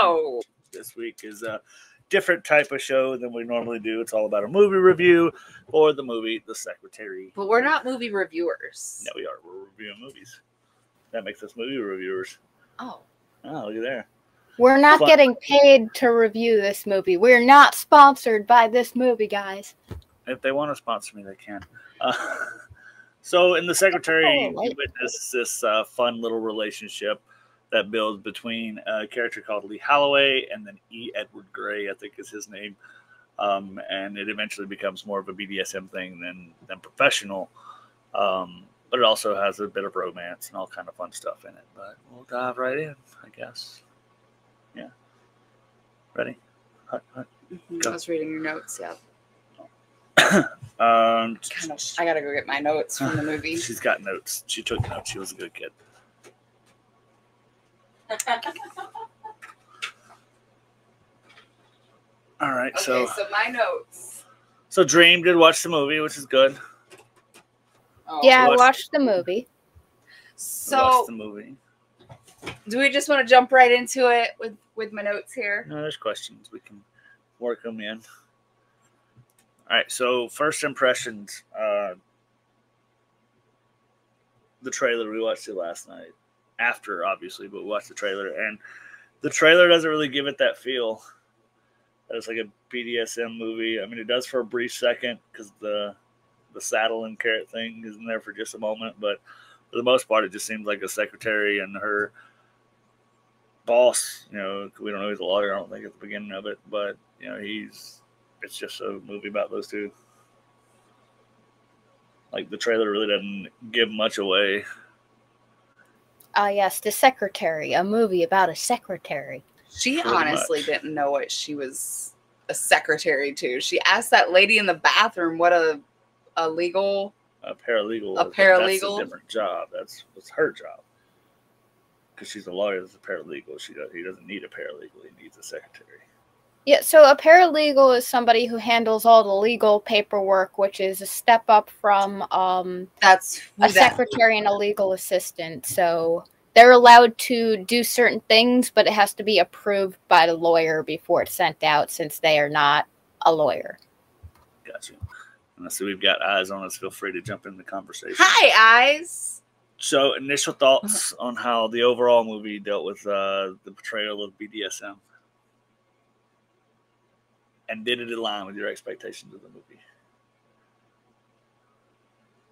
Oh, this week is a different type of show than we normally do. It's all about a movie review or the movie The Secretary. But we're not movie reviewers. No, we are. We're reviewing movies. That makes us movie reviewers. Oh, look at there. We're not getting paid to review this movie. We're not sponsored by this movie, guys. If they want to sponsor me, they can. So in The Secretary, you witness this fun little relationship that builds between a character called Lee Holloway and then E. Edward Gray, I think is his name. And it eventually becomes more of a BDSM thing than professional. But it also has a bit of romance and all kind of fun stuff in it. But we'll dive right in, I guess. Yeah. Ready? Hut. I was reading your notes, yeah. I gotta go get my notes from the movie. She's got notes. She took notes. She was a good kid. All right, okay, so my notes. So Dream did watch the movie, which is good. Oh, yeah, I watched the movie. So the movie. Do we just want to jump right into it with my notes here? No, there's questions. We can work them in. All right, so first impressions. The trailer, we watched it last night. After, obviously, but we watched the trailer. And the trailer doesn't really give it that feel. That it's like a BDSM movie. I mean, it does for a brief second because the saddle and carrot thing isn't there for just a moment. But for the most part, it just seems like a secretary and her boss. You know, we don't know he's a lawyer, I don't think, at the beginning of it. But, you know, it's just a movie about those two. Like, the trailer really doesn't give much away. Yes, The Secretary, a movie about a secretary. She honestly didn't know what she was a secretary to. She asked that lady in the bathroom what a paralegal. That's a different job. That's her job. Because she's a lawyer, that's a paralegal. He doesn't need a paralegal. He needs a secretary. Yeah, so a paralegal is somebody who handles all the legal paperwork, which is a step up from secretary and a legal assistant. So they're allowed to do certain things, but it has to be approved by the lawyer before it's sent out, since they are not a lawyer. Gotcha. And I see we've got eyes on us. Feel free to jump in the conversation. Hi, eyes. So, initial thoughts on how the overall movie dealt with the portrayal of BDSM. And did it align with your expectations of the movie?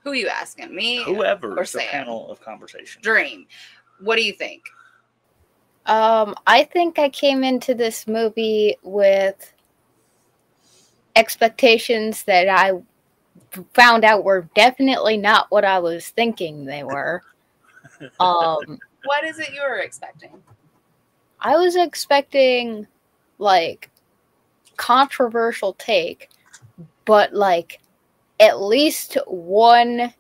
Who are you asking? Me? Whoever. Or it's a panel of conversation. Dream. What do you think? I think I came into this movie with expectations that I found out were definitely not what I was thinking they were. What is it you were expecting? I was expecting, like, controversial take, but like at least one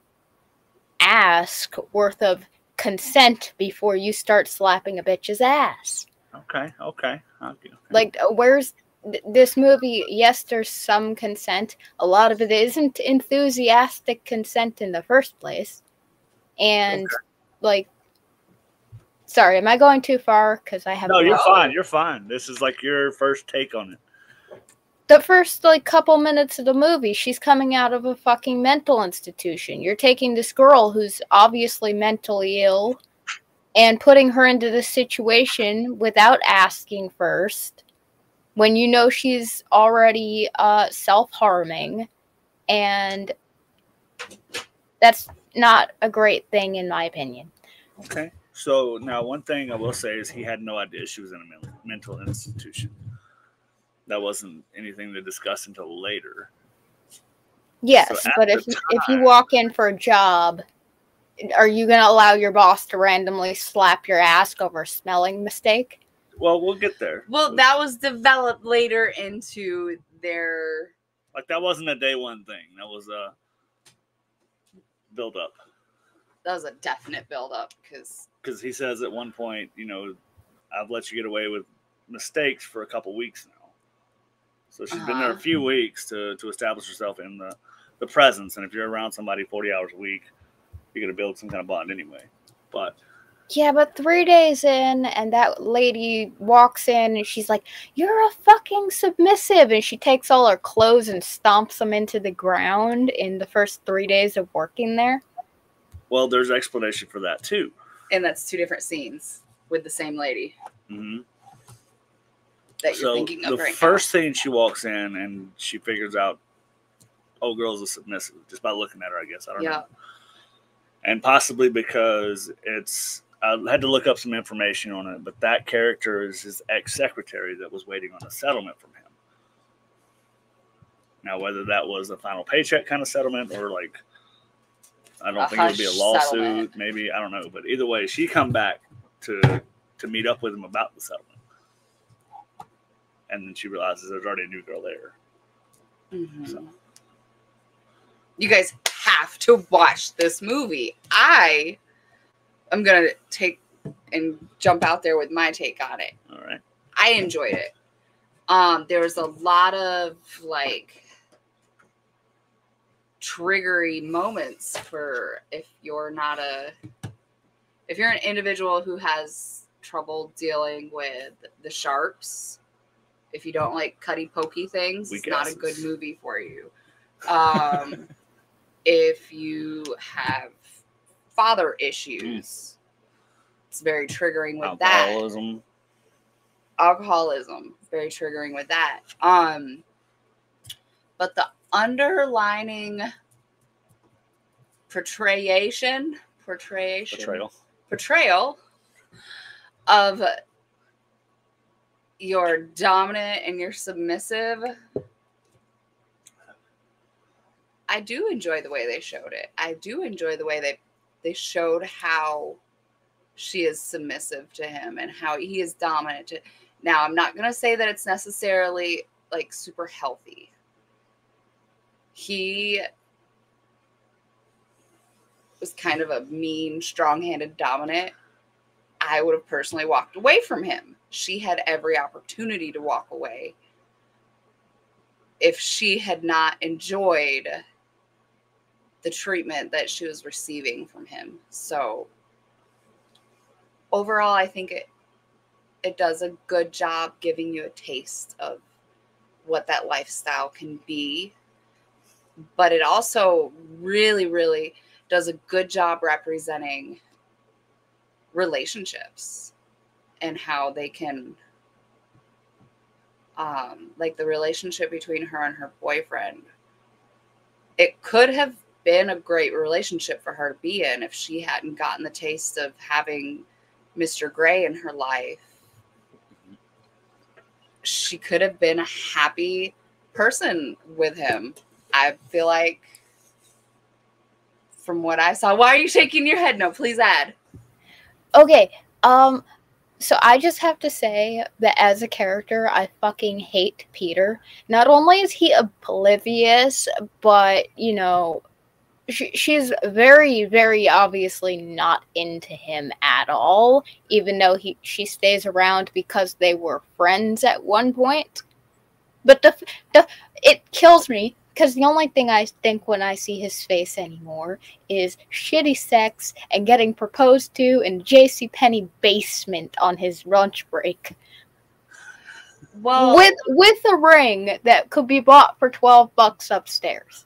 ask worth of consent before you start slapping a bitch's ass. Okay. Like, where's this movie? Yes, there's some consent. A lot of it isn't enthusiastic consent in the first place. And like, sorry, am I going too far? Because I have. No, you're fine. You're fine. This is like your first take on it. The first, like, couple minutes of the movie, she's coming out of a fucking mental institution. You're taking this girl who's obviously mentally ill and putting her into this situation without asking first, when you know she's already self-harming, and that's not a great thing, in my opinion. Okay. So, now, one thing I will say is he had no idea she was in a mental institution. That wasn't anything to discuss until later. Yes, so but if you walk in for a job, are you going to allow your boss to randomly slap your ass over a spelling mistake? Well, we'll get there. Well, that was developed later into their... Like, that wasn't a day one thing. That was a build-up. That was a definite build-up, because he says at one point, you know, I've let you get away with mistakes for a couple weeks now. So she's been there a few weeks to establish herself in the presence. And if you're around somebody 40 hours a week, you're going to build some kind of bond anyway. But Yeah, but 3 days in, and that lady walks in, and she's like, "You're a fucking submissive," and she takes all her clothes and stomps them into the ground in the first 3 days of working there. Well, there's explanation for that too. And that's 2 different scenes with the same lady Mm-hmm. that you're thinking of the right first thing she walks in and she figures out, oh, girl's a submissive just by looking at her, I guess. I don't know. And possibly because I had to look up some information on it, but that character is his ex-secretary that was waiting on a settlement from him. Now, whether that was a final paycheck kind of settlement or like, I don't think it would be a lawsuit, settlement. Maybe, I don't know. But either way, she come back to meet up with him about the settlement. And then she realizes there's already a new girl there. Mm-hmm. So. You guys have to watch this movie. I'm going to take and jump out there with my take on it. All right. I enjoyed it. There was a lot of like triggery moments for if you're an individual who has trouble dealing with the sharps, if you don't like cutty pokey things, it's not a good movie for you. If you have father issues, it's very triggering with alcoholism, very triggering with that. But the underlining portrayal of your dominant and your submissive, I do enjoy the way they showed it. I do enjoy the way they showed how she is submissive to him and how he is dominant. Now, I'm not going to say that it's necessarily like super healthy. He was kind of a mean, strong-handed dominant. I would have personally walked away from him. She had every opportunity to walk away if she had not enjoyed the treatment that she was receiving from him. So overall, I think it does a good job giving you a taste of what that lifestyle can be. But it also really, really does a good job representing relationships and how they can, like the relationship between her and her boyfriend. It could have been a great relationship for her to be in if she hadn't gotten the taste of having Mr. Grey in her life. She could have been a happy person with him. I feel like from what I saw. Why are you shaking your head? No, please add. Okay, so I just have to say that as a character, I fucking hate Peter. Not only is he oblivious, but, you know, she's very, very obviously not into him at all, even though she stays around because they were friends at one point. But it kills me, because the only thing I think when I see his face anymore is shitty sex and getting proposed to in JCPenney basement on his lunch break. Well, with a ring that could be bought for $12 upstairs.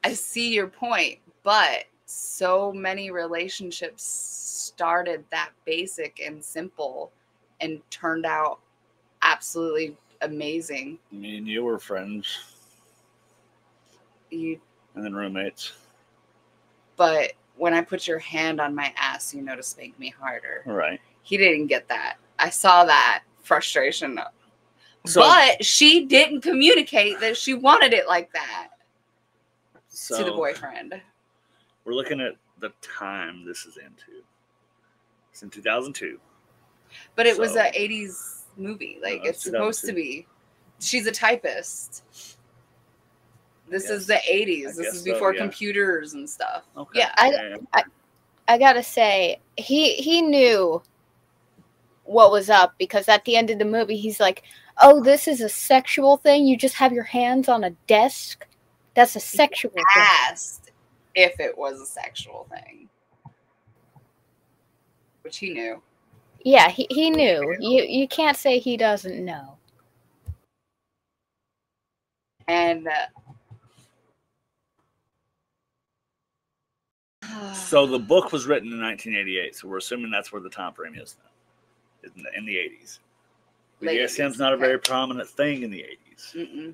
I see your point, but so many relationships started that basic and simple and turned out absolutely amazing. Me and you were friends. And then roommates. But when I put your hand on my ass, you know to spank me harder. Right. He didn't get that. I saw that frustration. But she didn't communicate that she wanted it like that to the boyfriend. We're looking at the time this is into. It's in 2002. But it was an 80s movie. Like, it's supposed to be. She's a typist. This is the 80s. This is before computers and stuff. Okay. Yeah, I gotta say, he knew what was up, because at the end of the movie, he's like, oh, this is a sexual thing? You just have your hands on a desk? That's a sexual thing. Asked if it was a sexual thing. which he knew. Yeah, he knew. You can't say he doesn't know. And so the book was written in 1988, so we're assuming that's where the time frame is now, in the 80s. BDSM's not a very prominent thing in the 80s. Mm-mm.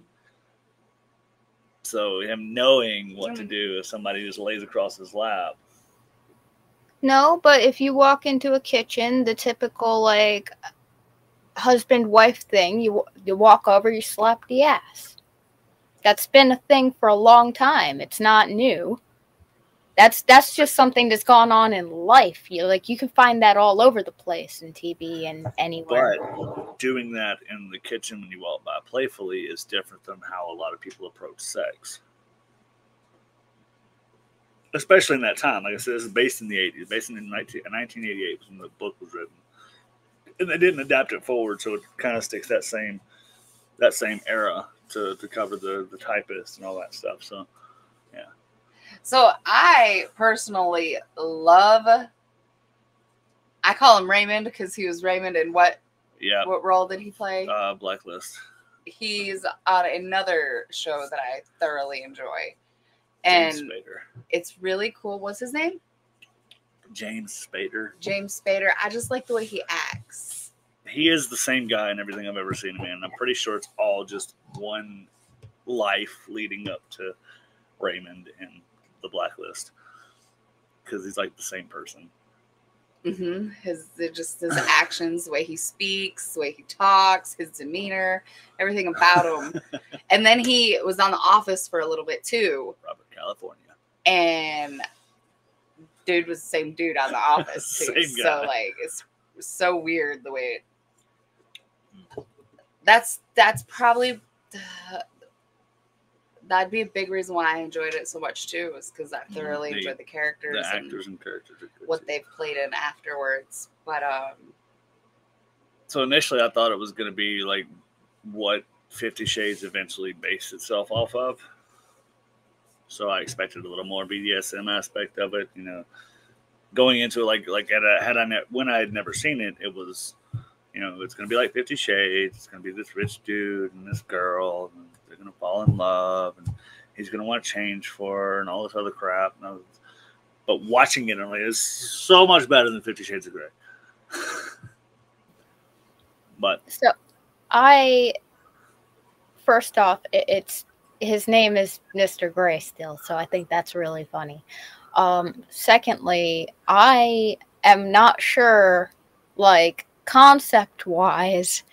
So him knowing what to do if somebody just lays across his lap. No, but if you walk into a kitchen, the typical like husband-wife thing, you walk over, you slap the ass. That's been a thing for a long time. It's not new. That's just something that's gone on in life. You can find that all over the place in TV and anywhere. But doing that in the kitchen when you walk by playfully is different than how a lot of people approach sex. Especially in that time. Like I said, this is based in the 80s. Based in 1988 when the book was written. And they didn't adapt it forward, so it kind of sticks that same era to cover the typist and all that stuff. So, yeah. So I personally love. I call him Raymond because he was Raymond in what? Yeah. What role did he play? Blacklist. He's on another show that I thoroughly enjoy, and James Spader. It's really cool. What's his name? James Spader. James Spader. I just like the way he acts. He is the same guy in everything I've ever seen him in. I'm pretty sure it's all just one life leading up to Raymond and the Blacklist, because he's like the same person. Mm-hmm. His actions, the way he speaks, the way he talks, his demeanor, everything about him. And then he was on The Office for a little bit too. Robert California. And dude was the same dude on The Office too. Same guy. So like it's so weird the way it. That's probably. That'd be a big reason why I enjoyed it so much too, was because I thoroughly enjoyed the characters, the actors and characters, what they've played in afterwards. But so initially I thought it was going to be like what 50 Shades eventually based itself off of. So I expected a little more BDSM aspect of it, going into it when I had never seen it, it was, it's going to be like 50 Shades. It's going to be this rich dude and this girl, and they're going to fall in love, and he's going to want to change for her and all this other crap. But watching it, I'm like, it's so much better than 50 Shades of Grey. But so, first off, it's his name is Mr. Grey still, so I think that's really funny. Secondly, I am not sure, like, concept-wise,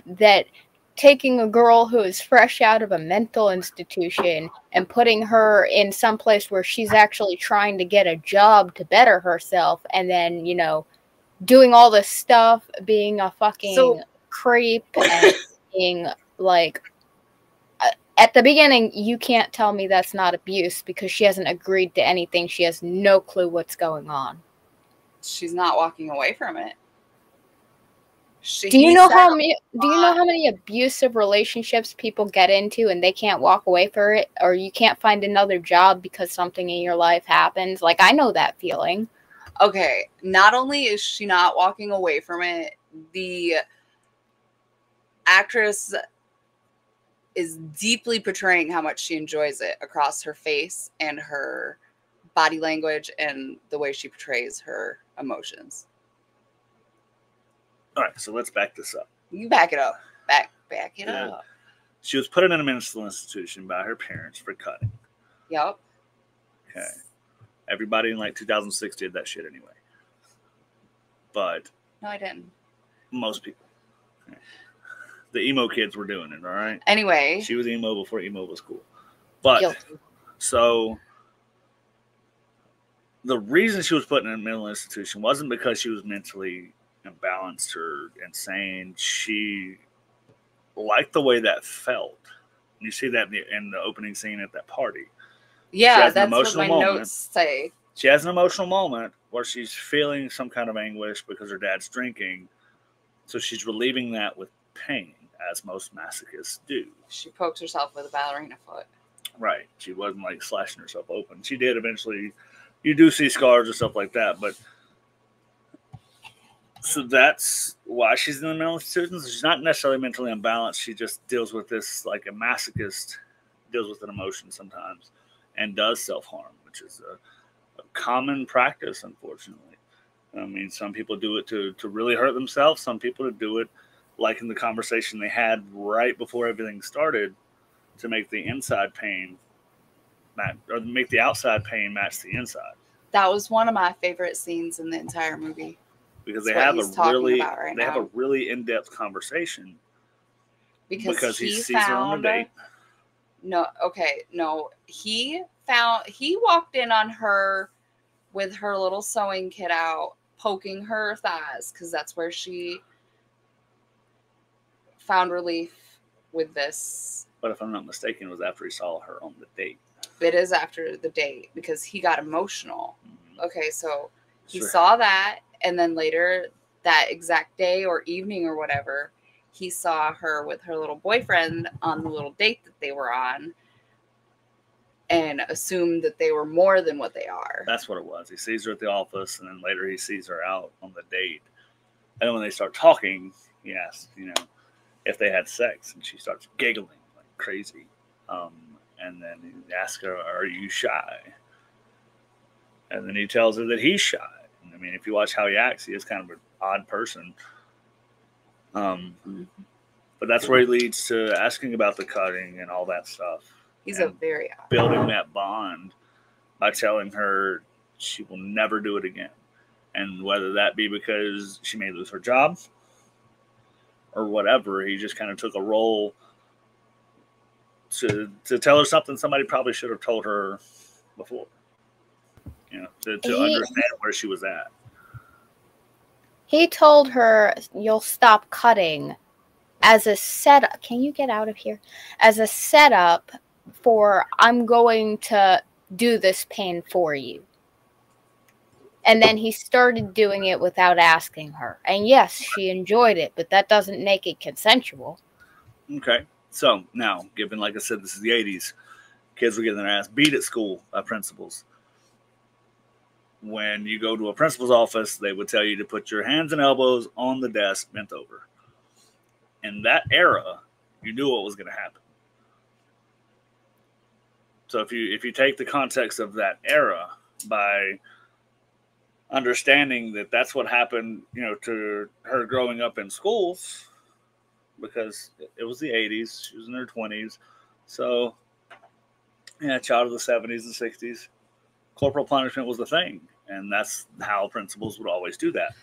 that taking a girl who is fresh out of a mental institution and putting her in some place where she's actually trying to get a job to better herself, and then, doing all this stuff, being a fucking creep, and being, like, at the beginning, you can't tell me that's not abuse because she hasn't agreed to anything. She has no clue what's going on. She's not walking away from it. Do you know how many abusive relationships people get into and they can't walk away from it, or you can't find another job because something in your life happens? Like, I know that feeling. Okay, not only is she not walking away from it, the actress is deeply portraying how much she enjoys it across her face and her body language and the way she portrays her emotions. All right, so let's back this up. You back it up. Back it up. She was put in a mental institution by her parents for cutting. Yep. Okay. Everybody in like 2006 did that shit anyway. But no, I didn't. Most people. Okay. The emo kids were doing it, all right? Anyway. She was emo before emo was cool. But, guilty. So, the reason she was put in a mental institution wasn't because she was mentally imbalanced or insane. She liked the way that felt. You see that in the opening scene at that party. Yeah, that's what my notes say. She has an emotional moment where she's feeling some kind of anguish because her dad's drinking. So she's relieving that with pain, as most masochists do. She pokes herself with a ballerina foot. Right. She wasn't like slashing herself open. She did eventually. You do see scars and stuff like that, but So that's why she's in the mental institutions. She's not necessarily mentally unbalanced. She just deals with this like a masochist deals with an emotion sometimes and does self-harm, which is a common practice, unfortunately. I mean, some people do it to really hurt themselves. Some people to do it, like in the conversation they had right before everything started, to make the inside pain or make the outside pain match the inside. That was one of my favorite scenes in the entire movie. Because they have a really in-depth conversation. Because he sees her on a date. No, he walked in on her with her little sewing kit out, poking her thighs, because that's where she found relief with this. But if I'm not mistaken, it was after he saw her on the date. It is after the date, because he got emotional. Mm-hmm. Okay, so he saw that, and then later that exact day or evening or whatever, he saw her with her little boyfriend on the little date that they were on, and assumed that they were more than what they are. That's what it was. He sees her at the office, and then later he sees her out on the date. And then when they start talking, he asks, if they had sex, and she starts giggling like crazy. And then he asks her, "Are you shy?" And then he tells her that he's shy. I mean, if you watch how he acts, he is kind of an odd person. But that's where he leads to asking about the cutting and all that stuff. He's a very odd. Building that bond by telling her she will never do it again. And whether that be because she may lose her job or whatever, he just kind of took a role to tell her something somebody probably should have told her before. To understand where she was at. He told her, "You'll stop cutting," as a setup. Can you get out of here? As a setup for, I'm going to do this pain for you. And then he started doing it without asking her. And yes, she enjoyed it, but that doesn't make it consensual. Okay. So now, given, like I said, this is the 80s, kids were getting their ass beat at school by principals. When you go to a principal's office, they would tell you to put your hands and elbows on the desk bent over. In that era, you knew what was going to happen. So if you take the context of that era by understanding that that's what happened, to her growing up in schools, because it was the 80s, she was in her 20s. So, child of the 70s and 60s, corporal punishment was the thing. And that's how principals would always do that.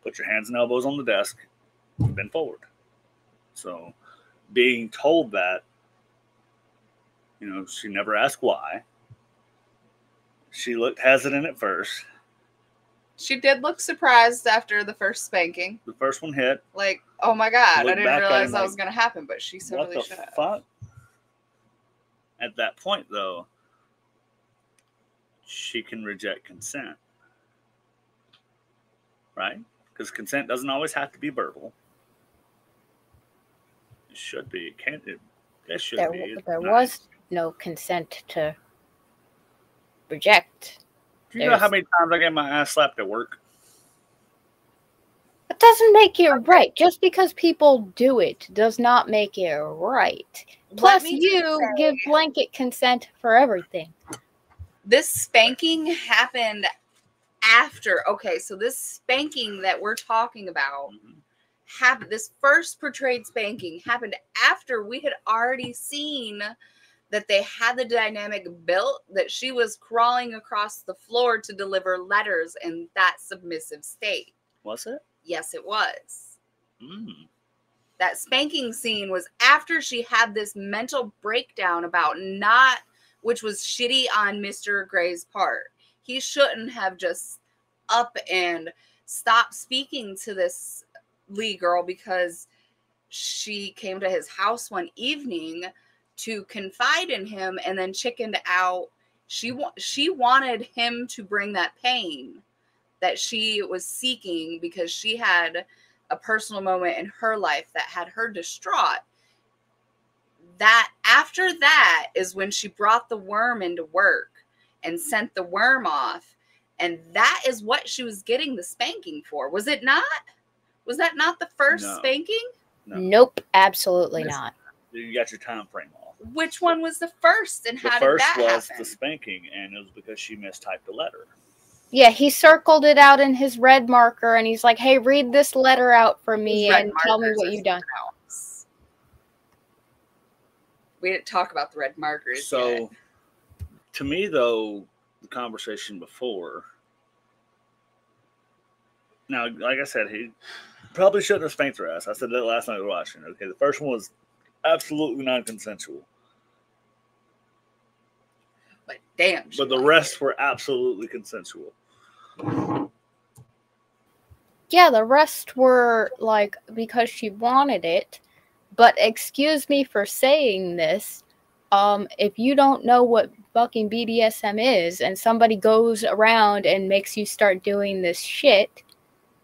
Put your hands and elbows on the desk, bend forward. So being told that, she never asked why. She looked hesitant at first. She did look surprised after the first spanking. The first one hit. Like, oh my God, I didn't realize that was going to happen, but she totally should have. Fuck? At that point, though, she can reject consent. Right? Because consent doesn't always have to be verbal. It should be. It can't. It should be. There was no consent to reject. Do you know how many times I get my ass slapped at work? It doesn't make it right. Just because people do it does not make it right. Plus, you give blanket consent for everything. This spanking happened after. Okay, so this spanking that we're talking about happened. This first portrayed spanking happened after we had already seen that they had the dynamic built, that she was crawling across the floor to deliver letters in that submissive state. Was it? Yes, it was. That spanking scene was after she had this mental breakdown about which was shitty on Mr. Gray's part. He shouldn't have just up and stopped speaking to this Lee girl because she came to his house one evening to confide in him and then chickened out. She wanted him to bring that pain that she was seeking because she had a personal moment in her life that had her distraught. That after that is when she brought the worm into work and sent the worm off. And that is what she was getting the spanking for. Was it not? Was that not the first No. spanking? No. Nope, absolutely not. You got your time frame off. Which one was the first, and The how did first that was happen? the spanking, and it was because she mistyped a letter. Yeah, he circled it out in his red marker, and he's like, hey, read this letter out for me Red and tell me markers what or you've done. something else. We didn't talk about the red markers yet. So, to me, though, the conversation before, now, like I said, he probably shouldn't have spanked her ass. I said that last night we were watching. Okay, the first one was absolutely non-consensual. But damn. But the rest were absolutely consensual. Yeah, the rest were, like, because she wanted it. But excuse me for saying this, if you don't know what fucking BDSM is, and somebody goes around and makes you start doing this shit,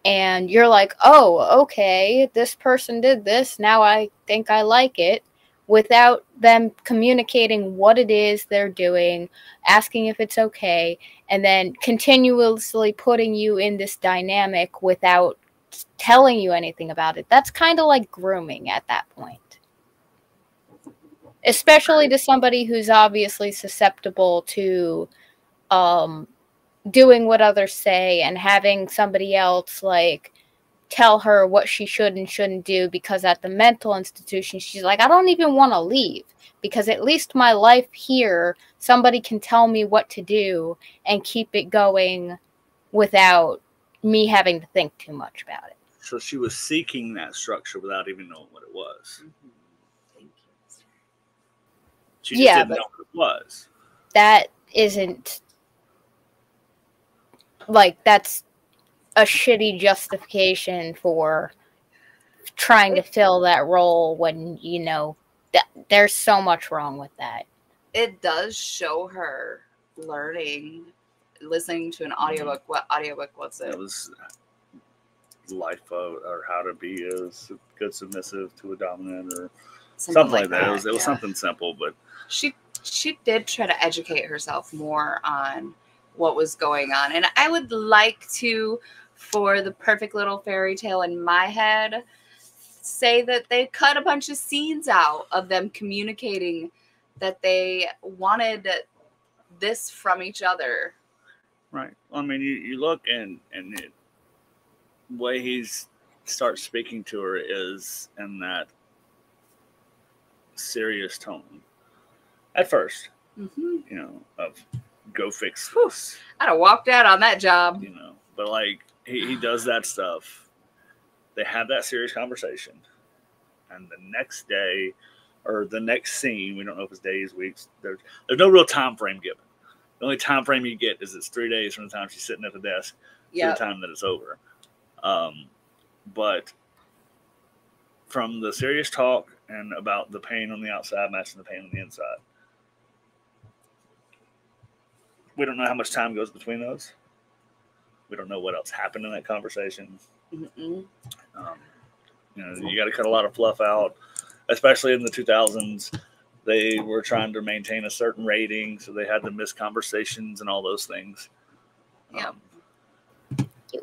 and you're like, oh, okay, this person did this, now I think I like it, without them communicating what it is they're doing, asking if it's okay, and then continuously putting you in this dynamic without telling you anything about it. That's kind of like grooming at that point. Especially to somebody who's obviously susceptible to doing what others say and having somebody else, like, tell her what she should and shouldn't do, because at the mental institution she's like, I don't even want to leave, because at least my life here, somebody can tell me what to do and keep it going without me having to think too much about it. So she was seeking that structure without even knowing what it was. Mm-hmm. Thank you. She just didn't know what it was. That isn't, like, that's a shitty justification for trying to fill that role when, you know, there's so much wrong with that. It does show her learning, listening to an audiobook. What audiobook was it? It was Life or How to Be a Good Submissive to a Dominant, or something like that. It was something simple, but she did try to educate herself more on what was going on. And I would like to, for the perfect little fairy tale in my head, say that they cut a bunch of scenes out of them communicating that they wanted this from each other. Right. I mean, you look and the way he starts speaking to her is in that serious tone. At first, you know, of go fix this. I'd have walked out on that job. You know, but like he does that stuff. They have that serious conversation, and the next day, or the next scene, we don't know if it's days, weeks. There's no real time frame given. The only time frame you get is it's 3 days from the time she's sitting at the desk to the time that it's over. But from the serious talk and about the pain on the outside matching the pain on the inside, we don't know how much time goes between those. We don't know what else happened in that conversation. You know, you got to cut a lot of fluff out, especially in the 2000s. They were trying to maintain a certain rating, so they had the missed conversations and all those things. Yeah.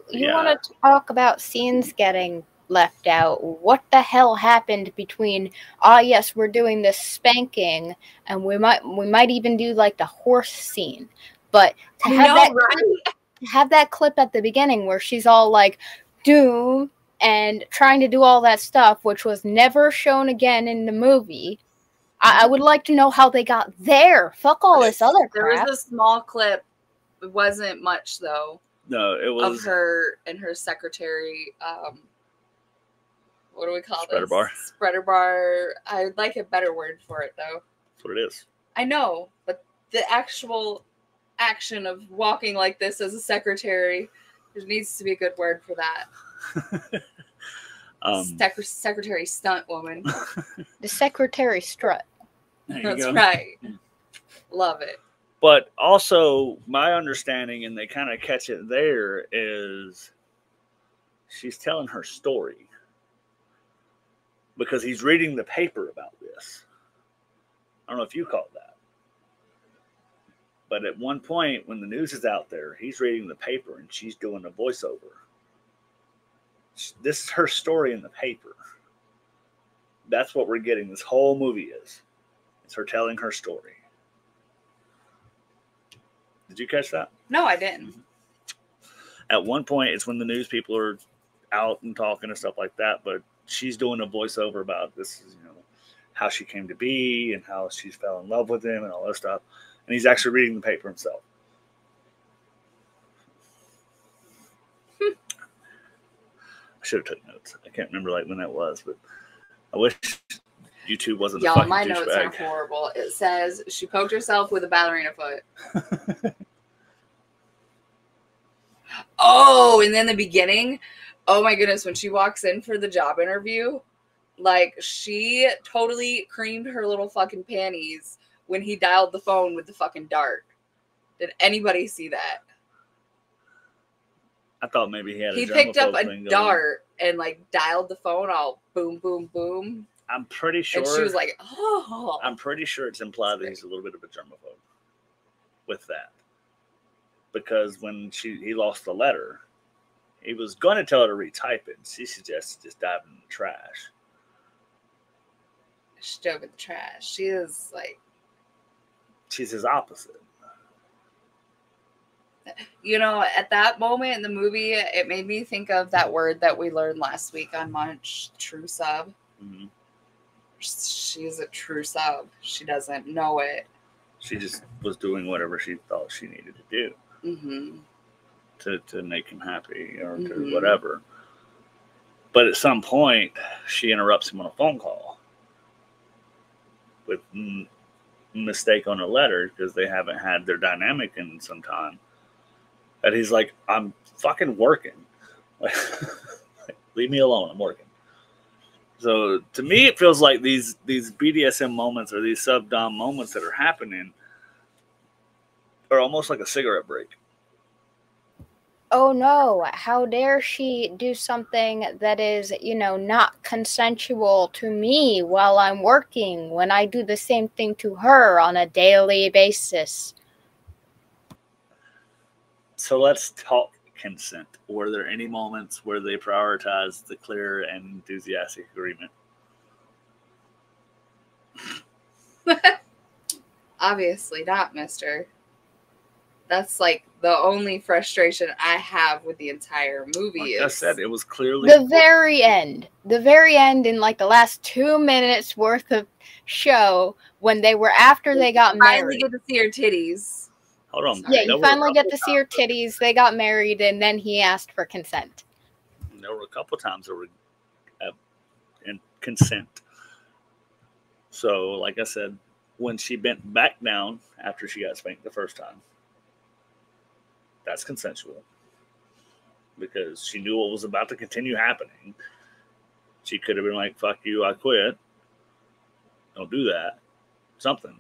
You want to talk about scenes getting left out? What the hell happened between, yes, we're doing this spanking, and we might even do like the horse scene, but to have that clip at the beginning where she's all like, doom, and trying to do all that stuff, which was never shown again in the movie. I would like to know how they got there. Fuck all this other crap. There was a small clip. It wasn't much, though. No, it was of her and her secretary. What do we call spreader this? bar. Spreader bar. I'd like a better word for it, though. That's what it is. I know, but the actual action of walking like this as a secretary, there needs to be a good word for that. Secretary stunt woman. The secretary strut. That's right. Love it. But also, my understanding, and they kind of catch it there, is she's telling her story because he's reading the paper about this. I don't know if you caught that. But at one point, when the news is out there, he's reading the paper and she's doing a voiceover. This is her story in the paper. That's what we're getting. This whole movie is. It's her telling her story. Did you catch that? No, I didn't. At one point, it's when the news people are out and talking and stuff like that, but she's doing a voiceover about this, how she came to be and how she fell in love with him and all that stuff. And he's actually reading the paper himself. I should have took notes. I can't remember when that was, but I wish YouTube wasn't a fucking my notes douchebag. are horrible. It says she poked herself with a ballerina foot. Oh, and then the beginning. Oh my goodness, when she walks in for the job interview, like she totally creamed her little fucking panties when he dialed the phone with the fucking dart. Did anybody see that? I thought maybe he had He picked up a dart and like dialed the phone all boom, boom, boom. I'm pretty sure. And she was like, oh. I'm pretty sure it's implied that he's a little bit of a germaphobe with that. Because when he lost the letter, he was going to tell her to retype it. She suggested just dive in the trash. She dove in the trash. She is like. She's his opposite. At that moment in the movie, it made me think of that word that we learned last week on Munch, true sub. Mm-hmm. She's a true sub. She doesn't know it. She just was doing whatever she thought she needed to do to make him happy or to whatever. But at some point, she interrupts him on a phone call with mistake on a letter because they haven't had their dynamic in some time. And he's like, I'm fucking working. Like, leave me alone. I'm working. So to me, it feels like these BDSM moments or these sub-dom moments that are happening are almost like a cigarette break. Oh no, how dare she do something that is, not consensual to me while I'm working when I do the same thing to her on a daily basis. So let's talk consent. Were there any moments where they prioritized the clear and enthusiastic agreement? Obviously not, mister. That's like the only frustration I have with the entire movie. Like I said, it was clearly the very end in like the last 2 minutes worth of show when they were after they got married. Finally get to see her titties. Hold on. Yeah, you finally get to see her titties. They got married, and then he asked for consent. There were a couple times there were in consent. So, like I said, when she bent back down after she got spanked the first time, that's consensual because she knew what was about to continue happening. She could have been like, fuck you, I quit. Don't do that. Something.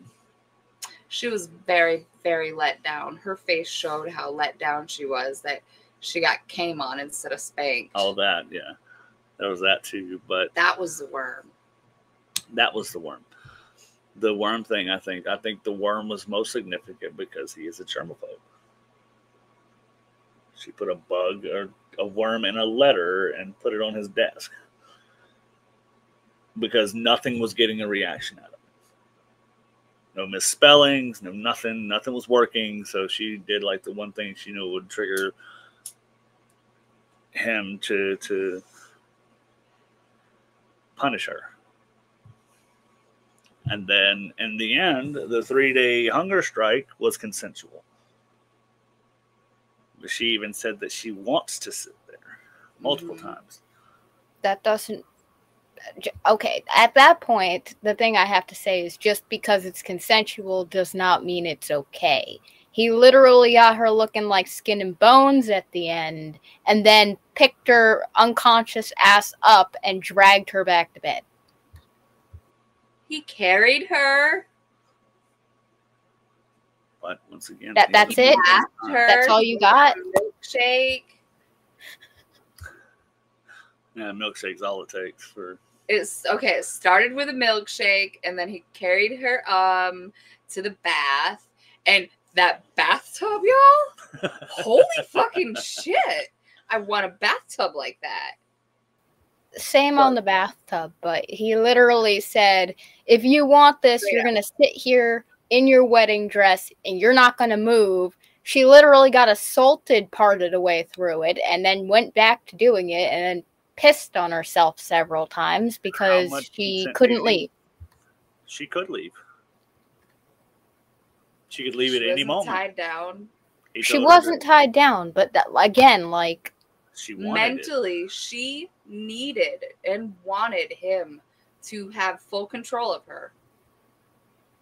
She was very, very let down. Her face showed how let down she was that she came on instead of spanked. All that, yeah. There was that too, but that was the worm. That was the worm. The worm thing, I think the worm was most significant because he is a germaphobe. She put a bug or a worm in a letter and put it on his desk because nothing was getting a reaction out of it. No misspellings, no nothing. Nothing was working. So she did like the one thing she knew would trigger him to punish her. And then in the end, the 3-day hunger strike was consensual. She even said that she wants to sit there multiple times. That doesn't... Okay, at that point, the thing I have to say is just because it's consensual does not mean it's okay. He literally got her looking like skin and bones at the end and then picked her unconscious ass up and dragged her back to bed. He carried her. But once again, that's it. That's all you got. Milkshake. Yeah, milkshake's all it takes for. It's okay. It started with a milkshake, and then he carried her to the bath, and that bathtub, y'all. Holy fucking shit! I want a bathtub like that. same on the bathtub, but he literally said, if you want this, you're going to sit here in your wedding dress and you're not going to move. She literally got assaulted part of the way through it and then went back to doing it and then pissed on herself several times because she couldn't leave. She could leave. She could leave at any moment. Tied down. She wasn't tied down, but that, again, like, she wanted mentally, she needed and wanted him to have full control of her.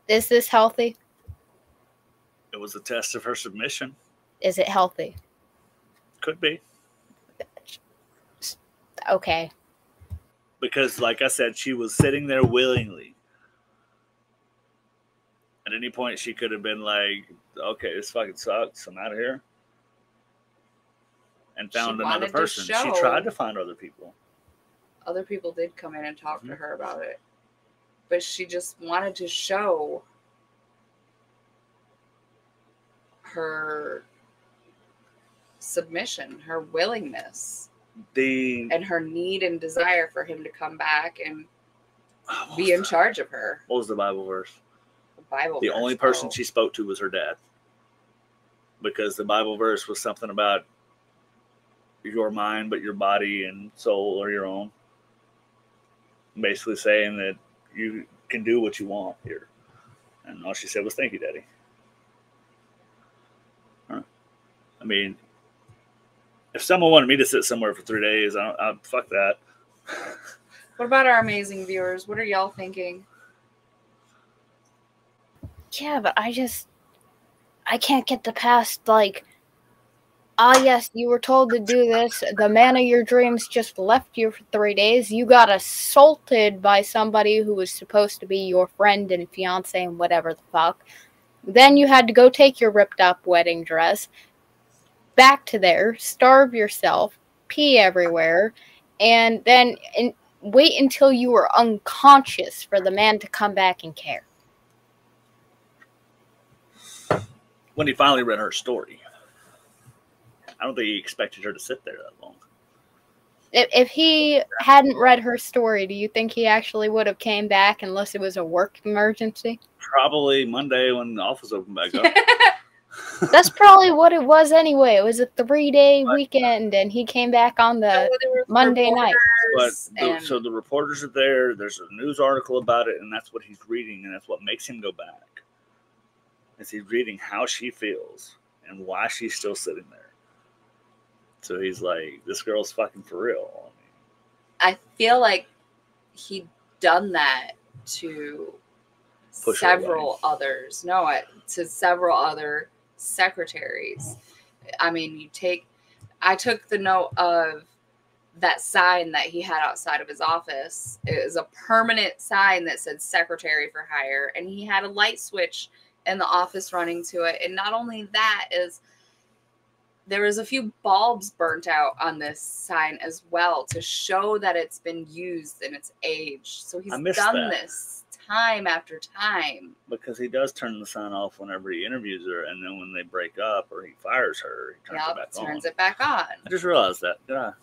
Is this healthy? It was a test of her submission. Is it healthy? Could be. Okay. Because, like I said, she was sitting there willingly. At any point, she could have been like, okay, this fucking sucks. I'm out of here. And found another person. She tried to find other people. Other people did come in and talk to her about it. But she just wanted to show her submission, her willingness, and her need and desire for him to come back and be in charge of her. What was the Bible verse? The only person she spoke to was her dad, because the Bible verse was something about your mind, but your body and soul are your own. Basically saying that you can do what you want here. And all she said was, "Thank you, Daddy." I mean, if someone wanted me to sit somewhere for 3 days, I'd fuck that. What about our amazing viewers? What are y'all thinking? Yeah, but I can't get the past, like, yes, you were told to do this. The man of your dreams just left you for 3 days. You got assaulted by somebody who was supposed to be your friend and fiance and whatever the fuck. Then you had to go take your ripped up wedding dress back to there, starve yourself, pee everywhere, and then wait until you were unconscious for the man to come back and care. When he finally read her story, I don't think he expected her to sit there that long. If he hadn't read her story, do you think he actually would have came back unless it was a work emergency? Probably Monday when the office opened back up. That's probably what it was anyway. It was a 3-day weekend, and he came back on the Monday night. So the reporters are there. There's a news article about it, and that's what he's reading, and that's what makes him go back. Is he's reading how she feels and why she's still sitting there. So he's like, this girl's fucking for real. I feel like he'd done that to several others. No, to several other secretaries. I mean, I took the note of that sign that he had outside of his office. It was a permanent sign that said secretary for hire, and he had a light switch in the office running to it. And not only that, is there was a few bulbs burnt out on this sign as well to show that it's been used and it's aged. So he's done this time after time. Because he does turn the sign off whenever he interviews her, and then when they break up or he fires her, he turns it back on. I just realized that. I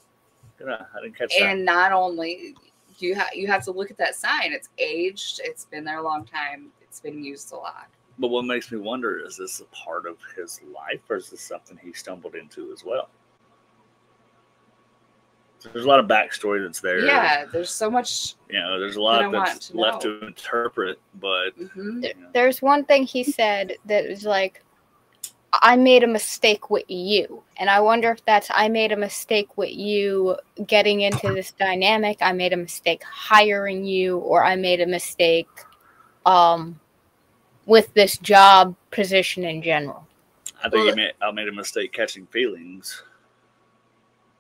didn't catch that. And not only you have to look at that sign. It's aged. It's been there a long time. It's been used a lot. But what makes me wonder, is this a part of his life, or is this something he stumbled into as well? So there's a lot of backstory that's there. Yeah, there's so much. There's a lot that's left to interpret. But there's one thing he said that was like, I made a mistake with you. And I wonder if that's, I made a mistake with you getting into this dynamic. I made a mistake hiring you, or I made a mistake with this job position in general. I think I made a mistake catching feelings,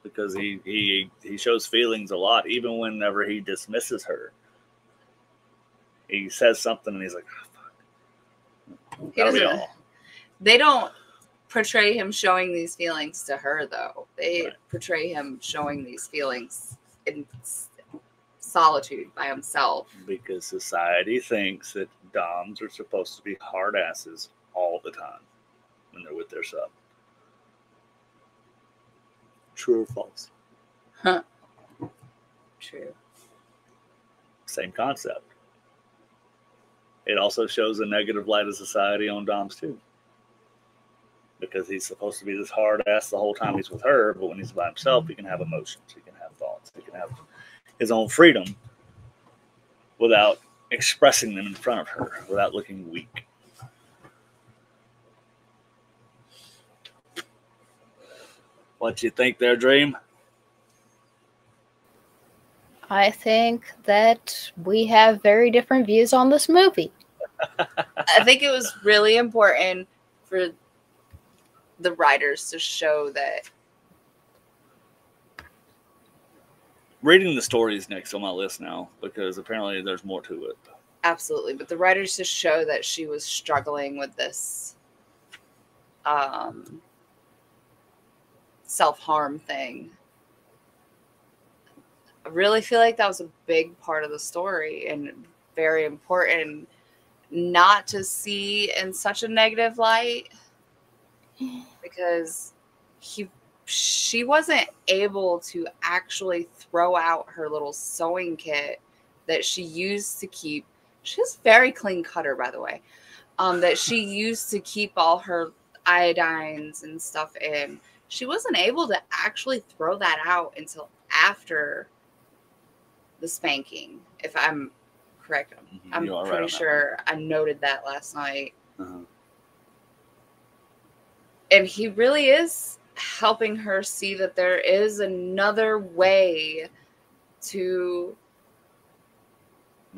because he shows feelings a lot, even whenever he dismisses her. He says something and he's like, oh, fuck. They don't portray him showing these feelings to her, though. They portray him showing these feelings in solitude by himself. Because society thinks that doms are supposed to be hard asses all the time when they're with their sub. True or false? Huh. True. Same concept. It also shows a negative light of society on Doms too. Because he's supposed to be this hard ass the whole time he's with her, but when he's by himself, he can have emotions, he can have thoughts, he can have his own freedom without expressing them in front of her, without looking weak. What you think there, Dream? I think that we have very different views on this movie. I think it was really important for the writers to show that. Reading the story is next on my list now because apparently there's more to it. Absolutely, but the writers to show that she was struggling with this self-harm thing. I really feel like that was a big part of the story and very important not to see in such a negative light, because she wasn't able to actually throw out her little sewing kit that she used to keep. She was very clean cutter, by the way, that she used to keep all her iodines and stuff in. She wasn't able to actually throw that out until after the spanking, if I'm correct. I'm pretty sure I noted that last night. Uh-huh. And he really is helping her see that there is another way to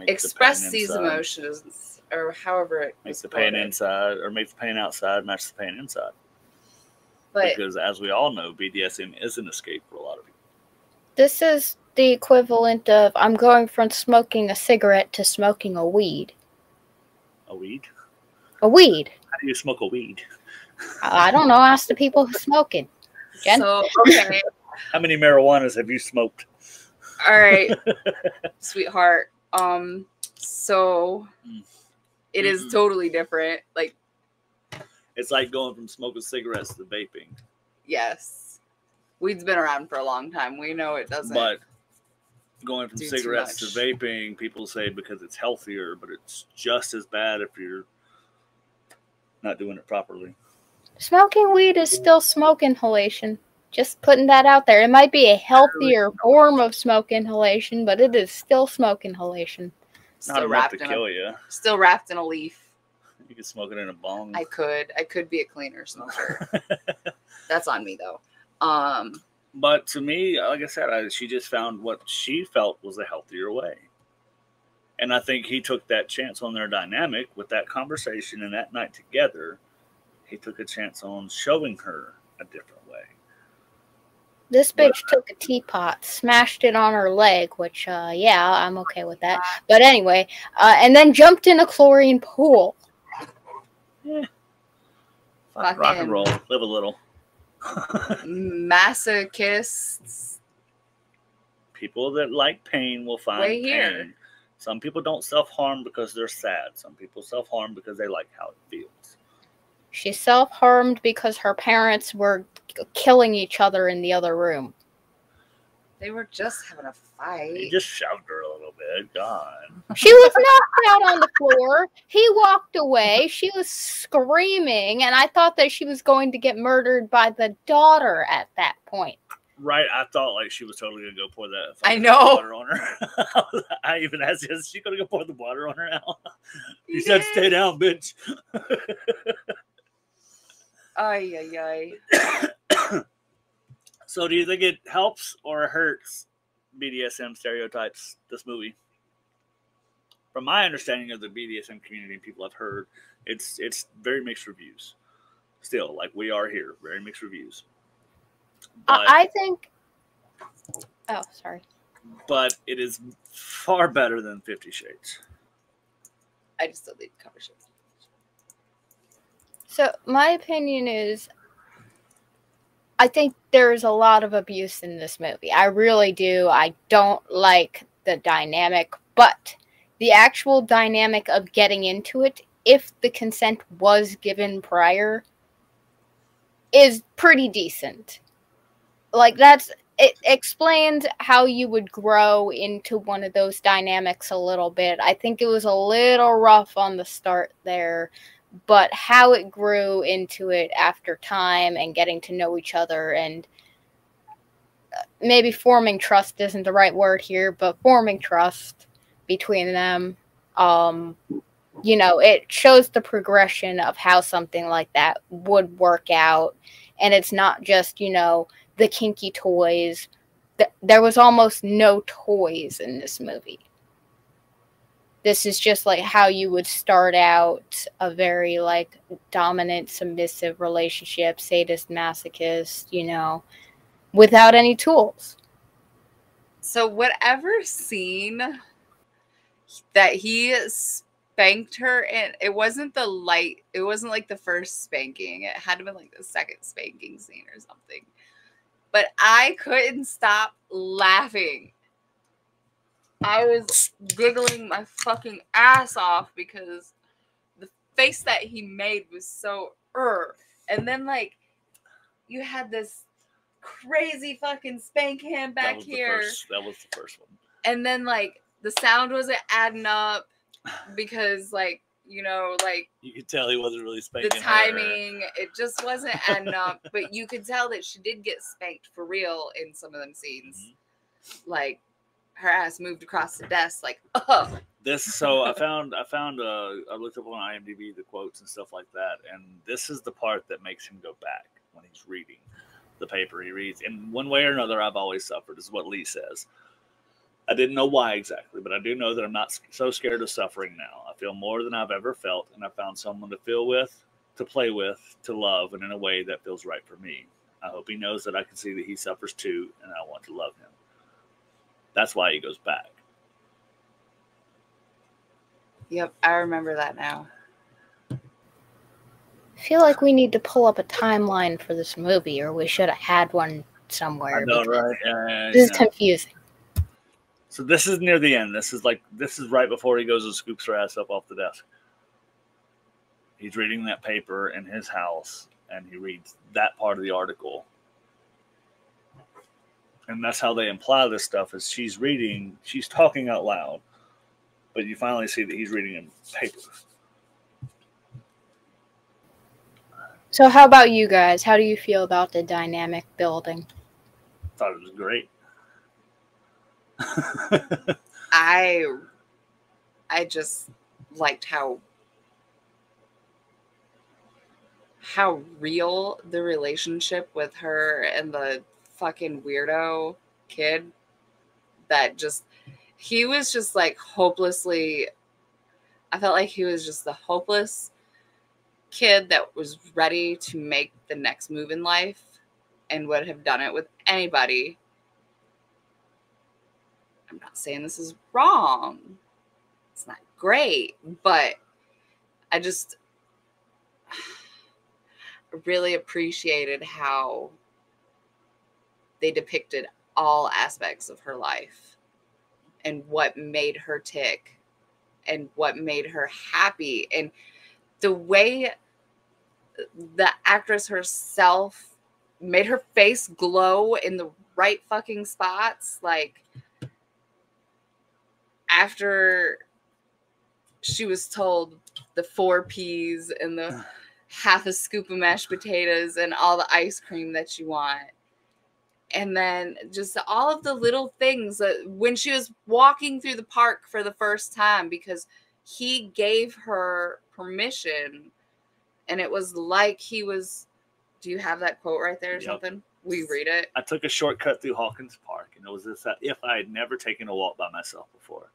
express these emotions, or however it makes the pain inside, or makes the pain outside match the pain inside. But because as we all know, BDSM is an escape for a lot of people. This is the equivalent of I'm going from smoking a cigarette to smoking a weed. A weed? A weed. How do you smoke a weed? I don't know. Ask the people who smoke it. Jen? So, okay. How many marijuanas have you smoked? All right, sweetheart. So it is totally different. Like, it's like going from smoking cigarettes to vaping. Yes. Weed's been around for a long time. We know it doesn't. But going from cigarettes to vaping, people say because it's healthier, but it's just as bad if you're not doing it properly. Smoking weed is still smoke inhalation. Just putting that out there. It might be a healthier form of smoke inhalation, but it is still smoke inhalation. Not enough to kill you. Still wrapped in a leaf. You could smoke it in a bong. I could be a cleaner smoker. That's on me though. But to me, like I said, she just found what she felt was a healthier way. And I think he took that chance on their dynamic with that conversation and that night together. He took a chance on showing her a different way. This bitch took a teapot, smashed it on her leg, which, yeah, I'm okay with that. But anyway, and then jumped in a chlorine pool. Yeah. Rock and roll. Live a little. Masochists. People that like pain will find pain. Here. Some people don't self-harm because they're sad. Some people self-harm because they like how it feels. She self-harmed because her parents were killing each other in the other room. They were just having a fight. He just shoved her a little bit. God. She was knocked out on the floor. He walked away. She was screaming, and I thought that she was going to get murdered by the daughter at that point. Right, I thought like she was totally gonna go pour that. I know. Water on her. I even asked, "Is she gonna go pour the water on her now?" You said, "Stay down, bitch." Ay. So, do you think it helps or hurts BDSM stereotypes? This movie, from my understanding of the BDSM community and people I've heard, it's very mixed reviews. Still, like we are here, very mixed reviews. But, I think. Oh, sorry. But it is far better than 50 Shades. I just still need to cover shit. So my opinion is, I think there's a lot of abuse in this movie. I really do. I don't like the dynamic, but the actual dynamic of getting into it, if the consent was given prior, is pretty decent. Like, that's it explains how you would grow into one of those dynamics a little bit. I think it was a little rough on the start there, but how it grew into it after time and getting to know each other, and maybe forming trust isn't the right word here, but forming trust between them. You know, it shows the progression of how something like that would work out. And it's not just, you know, the kinky toys. There was almost no toys in this movie. This is just like how you would start out a very like dominant, submissive relationship, sadist, masochist, you know, without any tools. So whatever scene that he spanked her in, it wasn't like the first spanking. It had to be like the second spanking scene or something. But I couldn't stop laughing. I was giggling my fucking ass off because the face that he made was so and then like you had this crazy fucking spank hand back here. That was the first one. And then like the sound wasn't adding up because like, you know, like you could tell he wasn't really spanking the timing, it just wasn't adding up. But you could tell that she did get spanked for real in some of them scenes. Mm-hmm. Like her ass moved across the desk, like, oh. So I looked up on IMDb the quotes and stuff like that, and this is the part that makes him go back when he's reading the paper he reads. In one way or another, I've always suffered, is what Lee says. I didn't know why exactly, but I do know that I'm not so scared of suffering now. I feel more than I've ever felt, and I found someone to feel with, to play with, to love, and in a way that feels right for me. I hope he knows that I can see that he suffers too, and I want to love him. That's why he goes back. Yep, I remember that now. I feel like we need to pull up a timeline for this movie, or we should have had one somewhere. I know, right? This is confusing. So this is near the end. This is right before he goes and scoops her ass up off the desk. He's reading that paper in his house, and he reads that part of the article. And that's how they imply this stuff, is she's talking out loud, but you finally see that he's reading in paper. So how about you guys? How do you feel about the dynamic building? I thought it was great. I just liked how real the relationship with her and the fucking weirdo kid that he was just like hopelessly, I felt like he was just the hopeless kid that was ready to make the next move in life and would have done it with anybody. I'm not saying this is wrong. It's not great, but I just really appreciated how they depicted all aspects of her life and what made her tick and what made her happy, and the way the actress herself made her face glow in the right fucking spots. Like after she was told the 4 peas and the half a scoop of mashed potatoes and all the ice cream that you want. And then just all of the little things that when she was walking through the park for the first time, because he gave her permission, and it was like he was, do you have that quote right there or something? Will you read it? I took a shortcut through Hawkins Park, and it was this, if I had never taken a walk by myself before.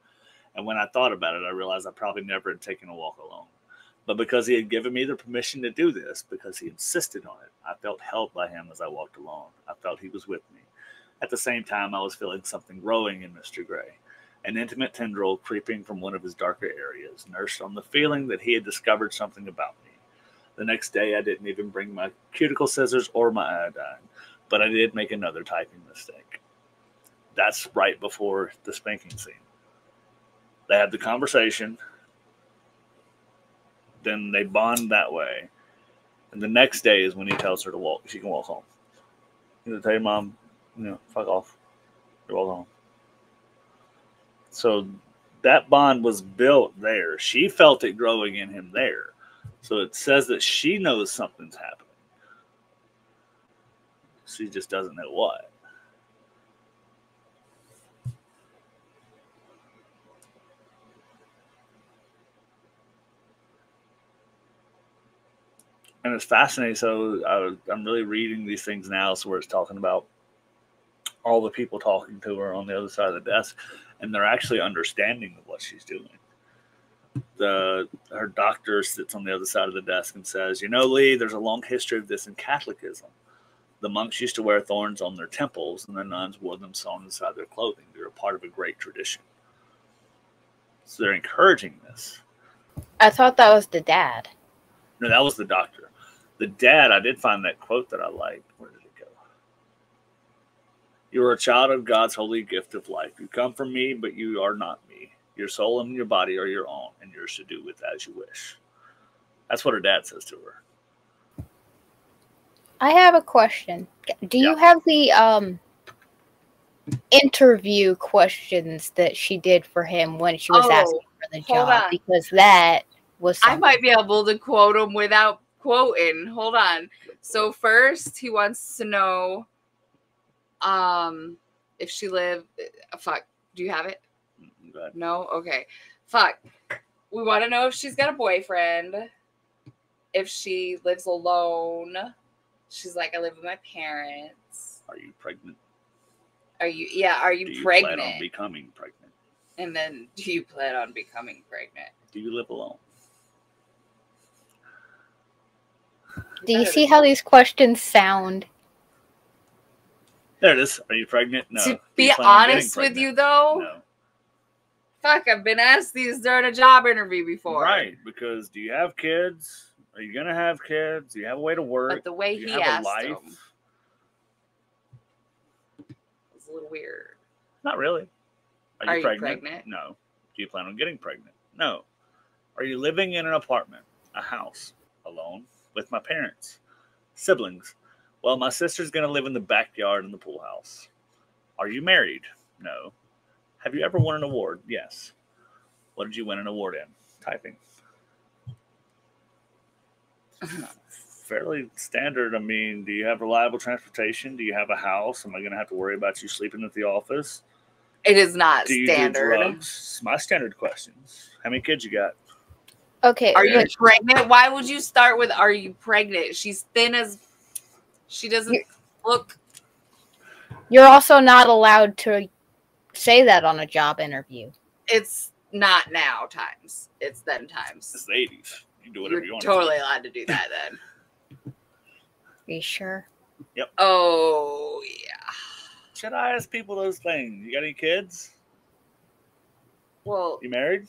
And when I thought about it, I realized I probably never had taken a walk alone. But because he had given me the permission to do this, because he insisted on it, I felt held by him as I walked along. I felt he was with me. At the same time, I was feeling something growing in Mr. Gray, an intimate tendril creeping from one of his darker areas, nursed on the feeling that he had discovered something about me. The next day, I didn't even bring my cuticle scissors or my iodine, but I did make another typing mistake. That's right before the spanking scene. They had the conversation. Then they bond that way. And the next day is when he tells her to walk. She can walk home. He'll tell you, Mom, No, fuck off. You're all home. So that bond was built there. She felt it growing in him there. So it says that she knows something's happening. She just doesn't know what. And it's fascinating. So I'm really reading these things now. So where it's talking about all the people talking to her on the other side of the desk, and they're actually understanding of what she's doing. Her doctor sits on the other side of the desk and says, "You know, Lee, there's a long history of this in Catholicism. The monks used to wear thorns on their temples, and the nuns wore them sewn inside their clothing. They're a part of a great tradition." So they're encouraging this. I thought that was the dad. No, that was the doctor. The dad, I did find that quote that I liked. Where did it go? "You are a child of God's holy gift of life. You come from me, but you are not me. Your soul and your body are your own, and yours to do with as you wish." That's what her dad says to her. I have a question. Do you have the interview questions that she did for him when she was asking for the job? On. Because that was something. I might be able to quote him without quoting. Hold on. So first, he wants to know if she lived. Fuck. Do you have it? No? Okay. Fuck. We want to know if she's got a boyfriend. If she lives alone. She's like, "I live with my parents." Are you pregnant? Are you pregnant? Plan on becoming pregnant? And then, do you plan on becoming pregnant? Do you live alone? Do you see how these questions sound? There it is. Are you pregnant? No. To be honest with you, though, no. Fuck, I've been asked these during a job interview before. Right, because do you have kids? Are you going to have kids? Do you have a way to work? But the way he asked them was a little weird. Not really. Are you pregnant? pregnant? No. Do you plan on getting pregnant? No. Are you living in an apartment, a house, alone, with my parents? Siblings? Well, my sister's going to live in the backyard in the pool house. Are you married? No. Have you ever won an award? Yes. What did you win an award in? Typing. Fairly standard. I mean, do you have reliable transportation? Do you have a house? Am I going to have to worry about you sleeping at the office? It is not do you standard. Do drugs? My standard questions. How many kids you got? Okay. Are you pregnant? Why would you start with, "Are you pregnant?" She's thin as... She doesn't look... You're also not allowed to say that on a job interview. It's not now times. It's then times. It's the 80s. You do whatever you want. Totally allowed to do that then. Are you sure? Yep. Oh, yeah. Should I ask people those things? You got any kids? Well... You married?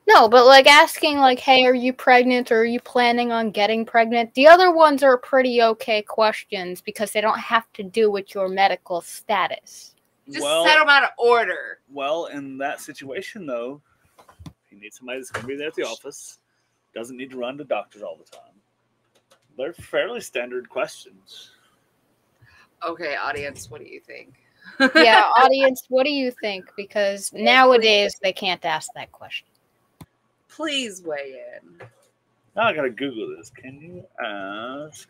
No, but like asking like, "Hey, are you pregnant or are you planning on getting pregnant?" The other ones are pretty okay questions because they don't have to do with your medical status. Just set them out of order. Well, in that situation, though, you need somebody that's going to be there at the office. Doesn't need to run to doctors all the time. They're fairly standard questions. Okay, audience, what do you think? Yeah, audience, what do you think? Because nowadays they can't ask that question. Please weigh in. Now I gotta Google this. Can you ask?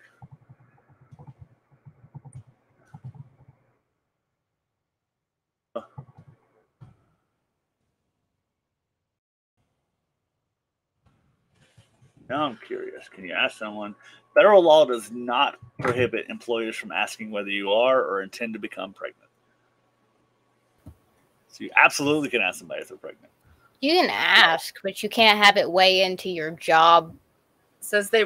Now I'm curious. Can you ask someone? Federal law does not prohibit employers from asking whether you are or intend to become pregnant. So you absolutely can ask somebody if they're pregnant. You can ask, but you can't have it weigh into your job. Says they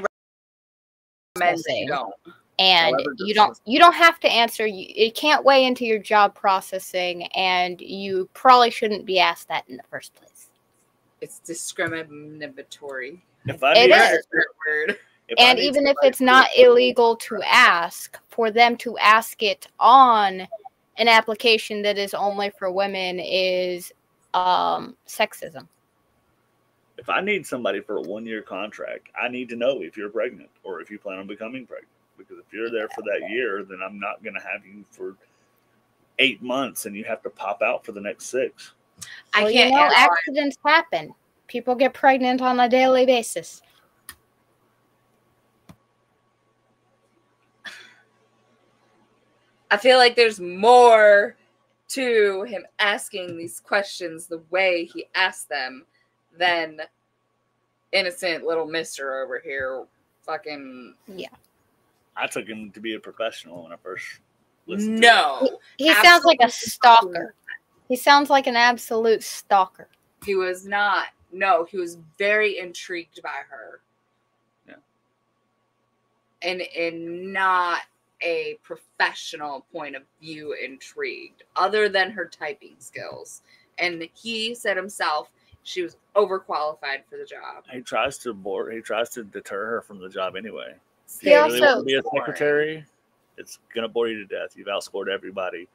recommend you don't. And you don't have to answer. It can't weigh into your job processing, and you probably shouldn't be asked that in the first place. It's discriminatory. It is. And even if it's not illegal to ask, for them to ask it on an application that is only for women is sexism. If I need somebody for a 1-year contract, I need to know if you're pregnant or if you plan on becoming pregnant, because if you're there for that year, then I'm not going to have you for 8 months and you have to pop out for the next 6. Well, you know, accidents happen. People get pregnant on a daily basis. I feel like there's more to him asking these questions the way he asked them than innocent little mister over here fucking... Yeah. I took him to be a professional when I first listened to him. He sounds like a stalker. He sounds like an absolute stalker. He was not. No, he was very intrigued by her. Yeah. And not a professional point of view intrigued, other than her typing skills. And he said himself she was overqualified for the job. He tries to deter her from the job anyway. If He you also really want to be a secretary, it's gonna bore you to death. You've outscored everybody.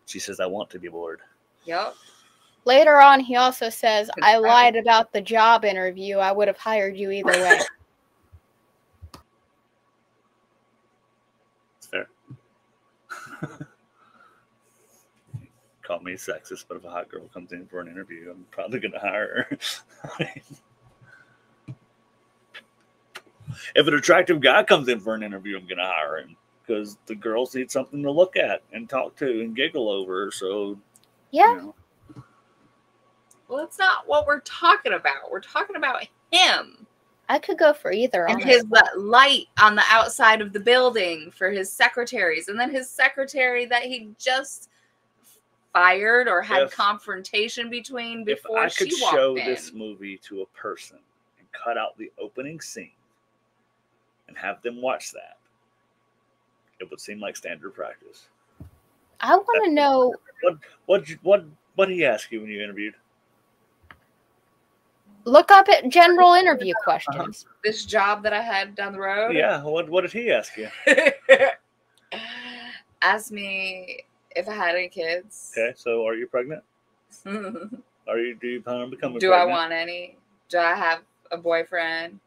She says, "I want to be bored." Yep. Later on, he also says, "I lied about the job interview. I would have hired you either way." It's fair. Call me sexist, but if a hot girl comes in for an interview, I'm probably gonna hire her. If an attractive guy comes in for an interview, I'm gonna hire him because the girls need something to look at and talk to and giggle over. So, yeah. You know. Well, that's not what we're talking about. We're talking about him. I could go for either. And his light on the outside of the building for his secretaries. And then his secretary that he just fired or had confrontation between before she walked in. If I could show this movie to a person and cut out the opening scene and have them watch that, it would seem like standard practice. I want to know... What did he ask you when you interviewed? Look up at general interview questions. This job that I had down the road? Yeah, what did he ask you? Asked me if I had any kids. Okay, so are you pregnant? Do you plan on becoming pregnant? Do I want any? Do I have a boyfriend?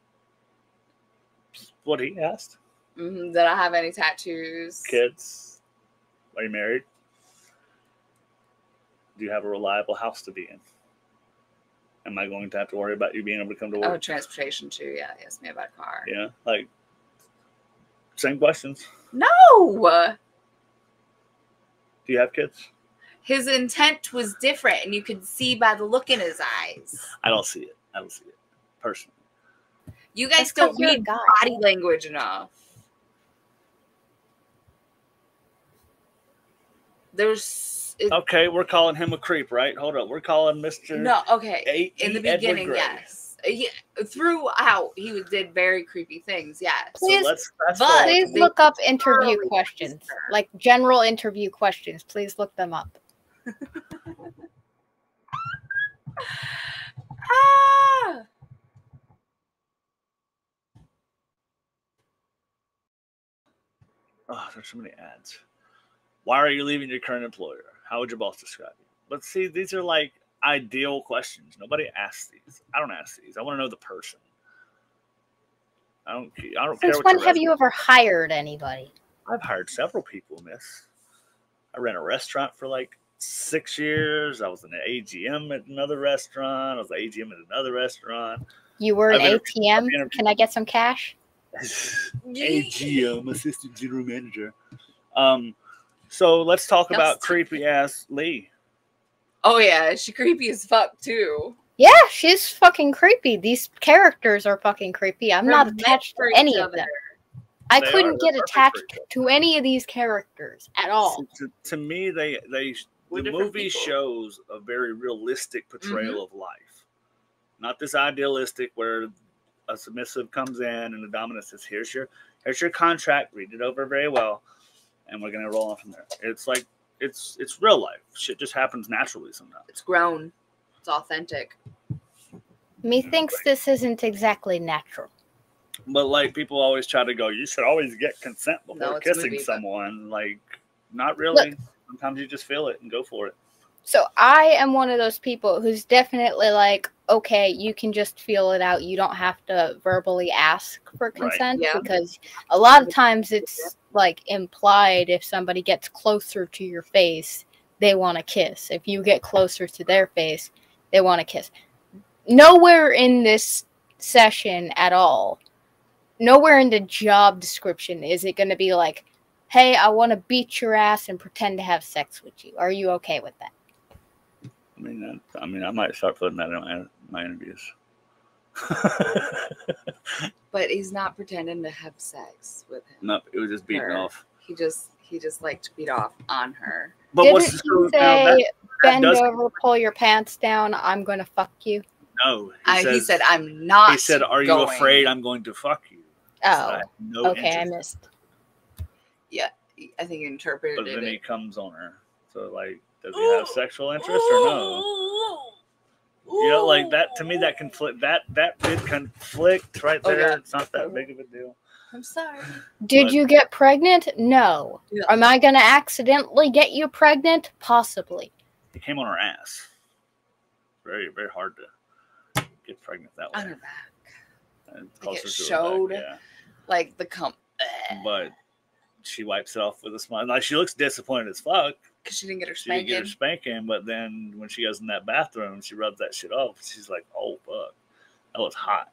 What he asked. Did I have any tattoos? Kids? Are you married? Do you have a reliable house to be in? Am I going to have to worry about you being able to come to work? Oh, transportation too. Yeah, he asked me about a car. Yeah, like same questions. No. Do you have kids? His intent was different, and you could see by the look in his eyes. I don't see it. Personally. You guys don't read body language enough. Okay, we're calling him a creep, right? Hold up. We're calling Mr. No, okay. In the beginning, yes. Throughout, he did very creepy things, yes. Please look up interview questions, like general interview questions. Please look them up. Oh, there's so many ads. Why are you leaving your current employer? How would your boss describe you? But see, these are like ideal questions. Nobody asks these. I don't ask these. I want to know the person. I don't care. Since when have you ever hired anybody? I've hired several people, miss. I ran a restaurant for like 6 years. I was an AGM at another restaurant. I was an AGM at another restaurant. You were an ATM? Can I get some cash? AGM, assistant general manager. So let's talk about creepy ass Lee. Oh yeah, she's creepy as fuck too. Yeah, she's fucking creepy. These characters are fucking creepy. I'm not attached to any of them. I couldn't get attached to any of these characters at all. To me, the movie shows a very realistic portrayal of life. Not this idealistic where a submissive comes in and the dominant says, here's your contract, read it over very well, and we're gonna roll on from there. It's like it's real life. Shit just happens naturally sometimes. It's grown. It's authentic. Methinks this isn't exactly natural. But like people always try to go, you should always get consent before kissing someone. Like, not really. Look, sometimes you just feel it and go for it. So I am one of those people who's definitely like, okay, you can just feel it out. You don't have to verbally ask for consent Yeah. because a lot of times it's like implied if somebody gets closer to your face, they want to kiss. If you get closer to their face, they want to kiss. Nowhere in this session at all, nowhere in the job description is it going to be like, hey, I want to beat your ass and pretend to have sex with you. Are you okay with that? I mean, I might start putting that in my interviews. But he's not pretending to have sex with him. No, it was just beating off. He just liked to beat off on her. But Didn't he say, bend over, pull your pants down, I'm going to fuck you? No. He said, I'm not. He said, are you afraid I'm going to fuck you? Oh, no okay, interest. I missed. Yeah, I think he interpreted but it. But then he comes on her. So, like, does he have sexual interest or no? You know, like, that, to me, that conflict, that did conflict right there. Yeah. It's not that big of a deal. I'm sorry. Did you get pregnant? No. Yeah. Am I going to accidentally get you pregnant? Possibly. He came on her ass. Very, very hard to get pregnant that way. On her back. And like it showed, back, yeah. Like, the But she wipes it off with a smile. Like, she looks disappointed as fuck. Because she didn't get her spanking. But then when she goes in that bathroom, she rubs that shit off. She's like, oh, fuck. That was hot.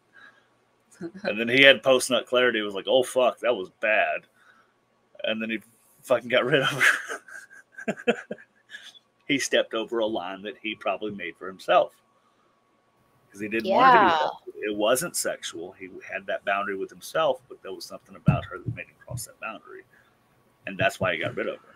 And then he had post-nut clarity. It was like, oh, fuck, that was bad. And then he fucking got rid of her. He stepped over a line that he probably made for himself. Because he didn't want her to be. It wasn't sexual. He had that boundary with himself, but there was something about her that made him cross that boundary. And that's why he got rid of her.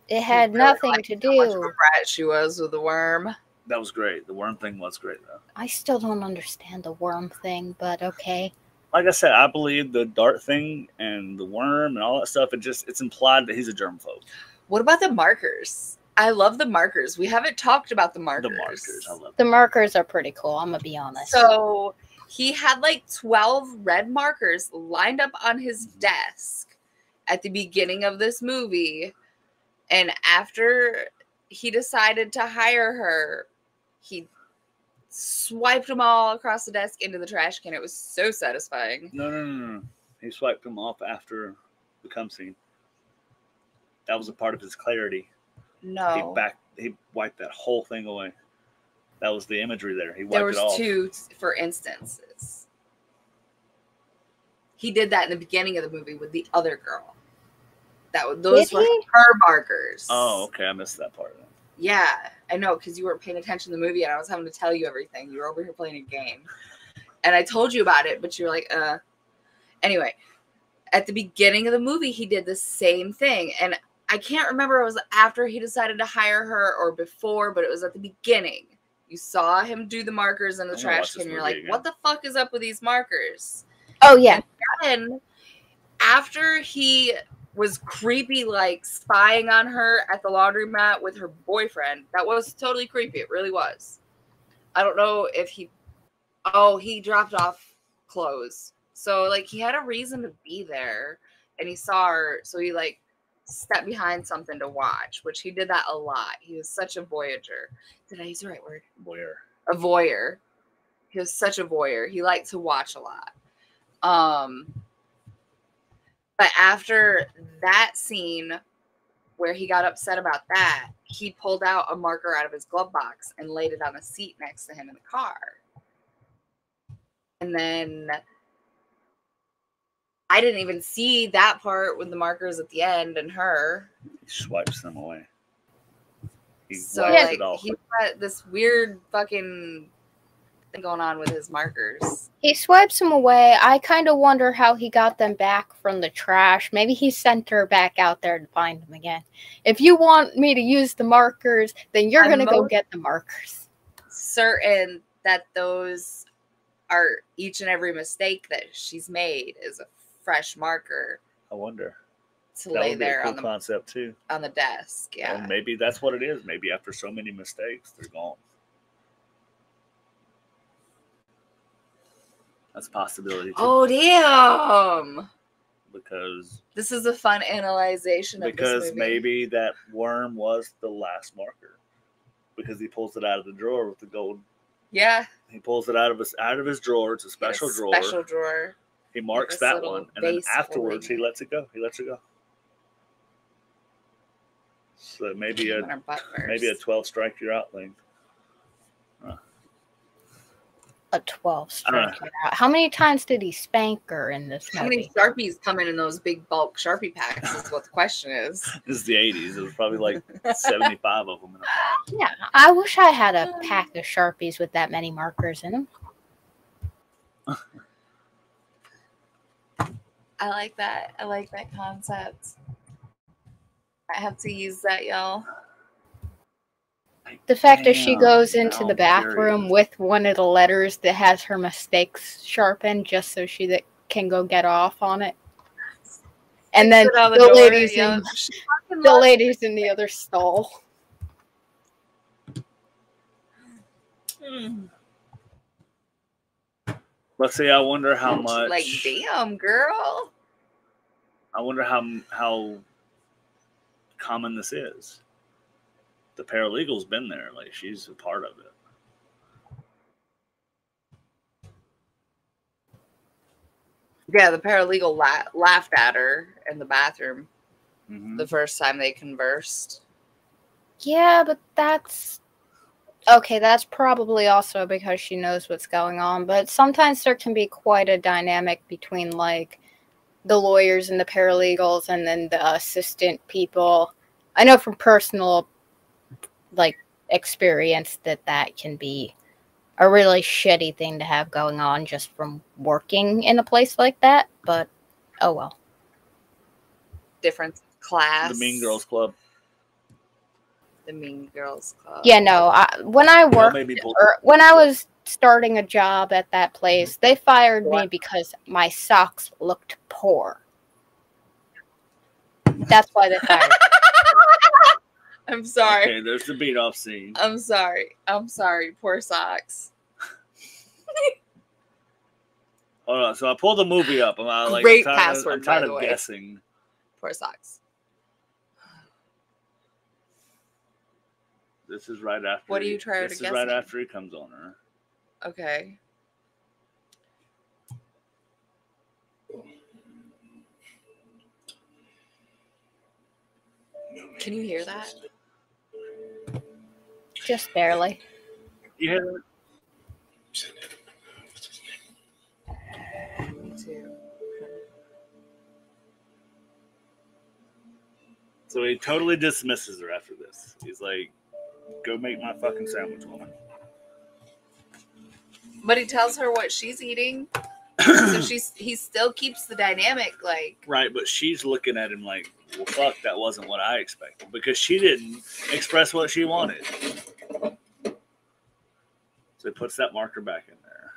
It had nothing to do. How much of a brat she was with the worm. That was great. The worm thing was great, though. I still don't understand the worm thing, but okay. Like I said, I believe the dart thing and the worm and all that stuff, it's implied that he's a germaphobe. What about the markers? I love the markers. We haven't talked about the markers. The markers, I love them. The markers are pretty cool, I'm going to be honest. So he had like 12 red markers lined up on his desk at the beginning of this movie. And after he decided to hire her, he swiped them all across the desk into the trash can. It was so satisfying. No. He swiped them off after the cum scene. That was a part of his clarity. No. He wiped that whole thing away. That was the imagery there. He wiped it off. There was 2 for instances. He did that in the beginning of the movie with the other girl. Those were her markers. Oh, okay. I missed that part. Yeah, I know, because you weren't paying attention to the movie and I was having to tell you everything. You were over here playing a game. And I told you about it, but you were like, Anyway, at the beginning of the movie, he did the same thing. And I can't remember if it was after he decided to hire her or before, but it was at the beginning. You saw him do the markers in the trash can. And you're like, what the fuck is up with these markers? Oh, yeah. And then after he was creepy, like spying on her at the laundromat with her boyfriend. That was totally creepy. It really was. I don't know if he dropped off clothes. So like he had a reason to be there and he saw her. So he like stepped behind something to watch, which he did that a lot. He was such a voyager. Did I use the right word? Voyeur. A voyeur. He was such a voyeur. He liked to watch a lot. But after that scene where he got upset about that, he pulled out a marker out of his glove box and laid it on a seat next to him in the car. And then I didn't even see that part with the markers at the end and her. He swipes them away. So like he's got this weird fucking thing going on with his markers. He swipes them away. I kind of wonder how he got them back from the trash. Maybe he sent her back out there to find them again. If you want me to use the markers, then you're going to go get the markers. Certain that those are each and every mistake that she's made is a fresh marker. I wonder. To lay there on the concept too. On the desk, yeah. And maybe that's what it is. Maybe after so many mistakes, they're gone. That's a possibility too. Oh damn! Because this is a fun analyzation of because this movie. Maybe that worm was the last marker. Because he pulls it out of the drawer with the gold Yeah. He pulls it out of his drawer. It's a special drawer. Special drawer. He marks that one, and then afterwards he lets it go. So maybe a 12 strike you're out thing. A 12 strike you're out. How many times did he spank her in this movie? How many Sharpies come in those big bulk Sharpie packs is what the question is. This is the 80s. There was probably like 75 of them in a pack. Yeah, I wish I had a pack of Sharpies with that many markers in them. I like that. I like that concept. I have to use that, y'all. The fact that she goes into the bathroom with one of the letters that has her mistakes sharpened just so she can go get off on it. And then the ladies in the other stall. Let's see, I wonder how much. Like, damn, girl. I wonder how common this is. The paralegal's been there. Like, she's a part of it. Yeah, the paralegal laughed at her in the bathroom the first time they conversed. Yeah, but that's... Okay, that's probably also because she knows what's going on. But sometimes there can be quite a dynamic between, like, the lawyers and the paralegals and then the assistant people. I know from personal, like, experience that can be a really shitty thing to have going on just from working in a place like that, but oh well. Different class. The Mean Girls Club. The Mean Girls Club. Yeah, no, when I worked, or when I was starting a job at that place, they fired me because my socks looked poor. That's why they fired me. I'm sorry. Okay, there's the beat off scene. I'm sorry. Poor socks. Hold on. So I pulled the movie up. I'm Great password. I'm tired of guessing. Poor socks. This is right after. What are you trying to guess? This is right after he comes on her. Okay. Can you hear that? Just barely. You hear that? Me too. So he totally dismisses her after this. He's like, go make my fucking sandwich, woman. But he tells her what she's eating. So he still keeps the dynamic, like... Right, but she's looking at him like, well, fuck, that wasn't what I expected. Because she didn't express what she wanted. So he puts that marker back in there.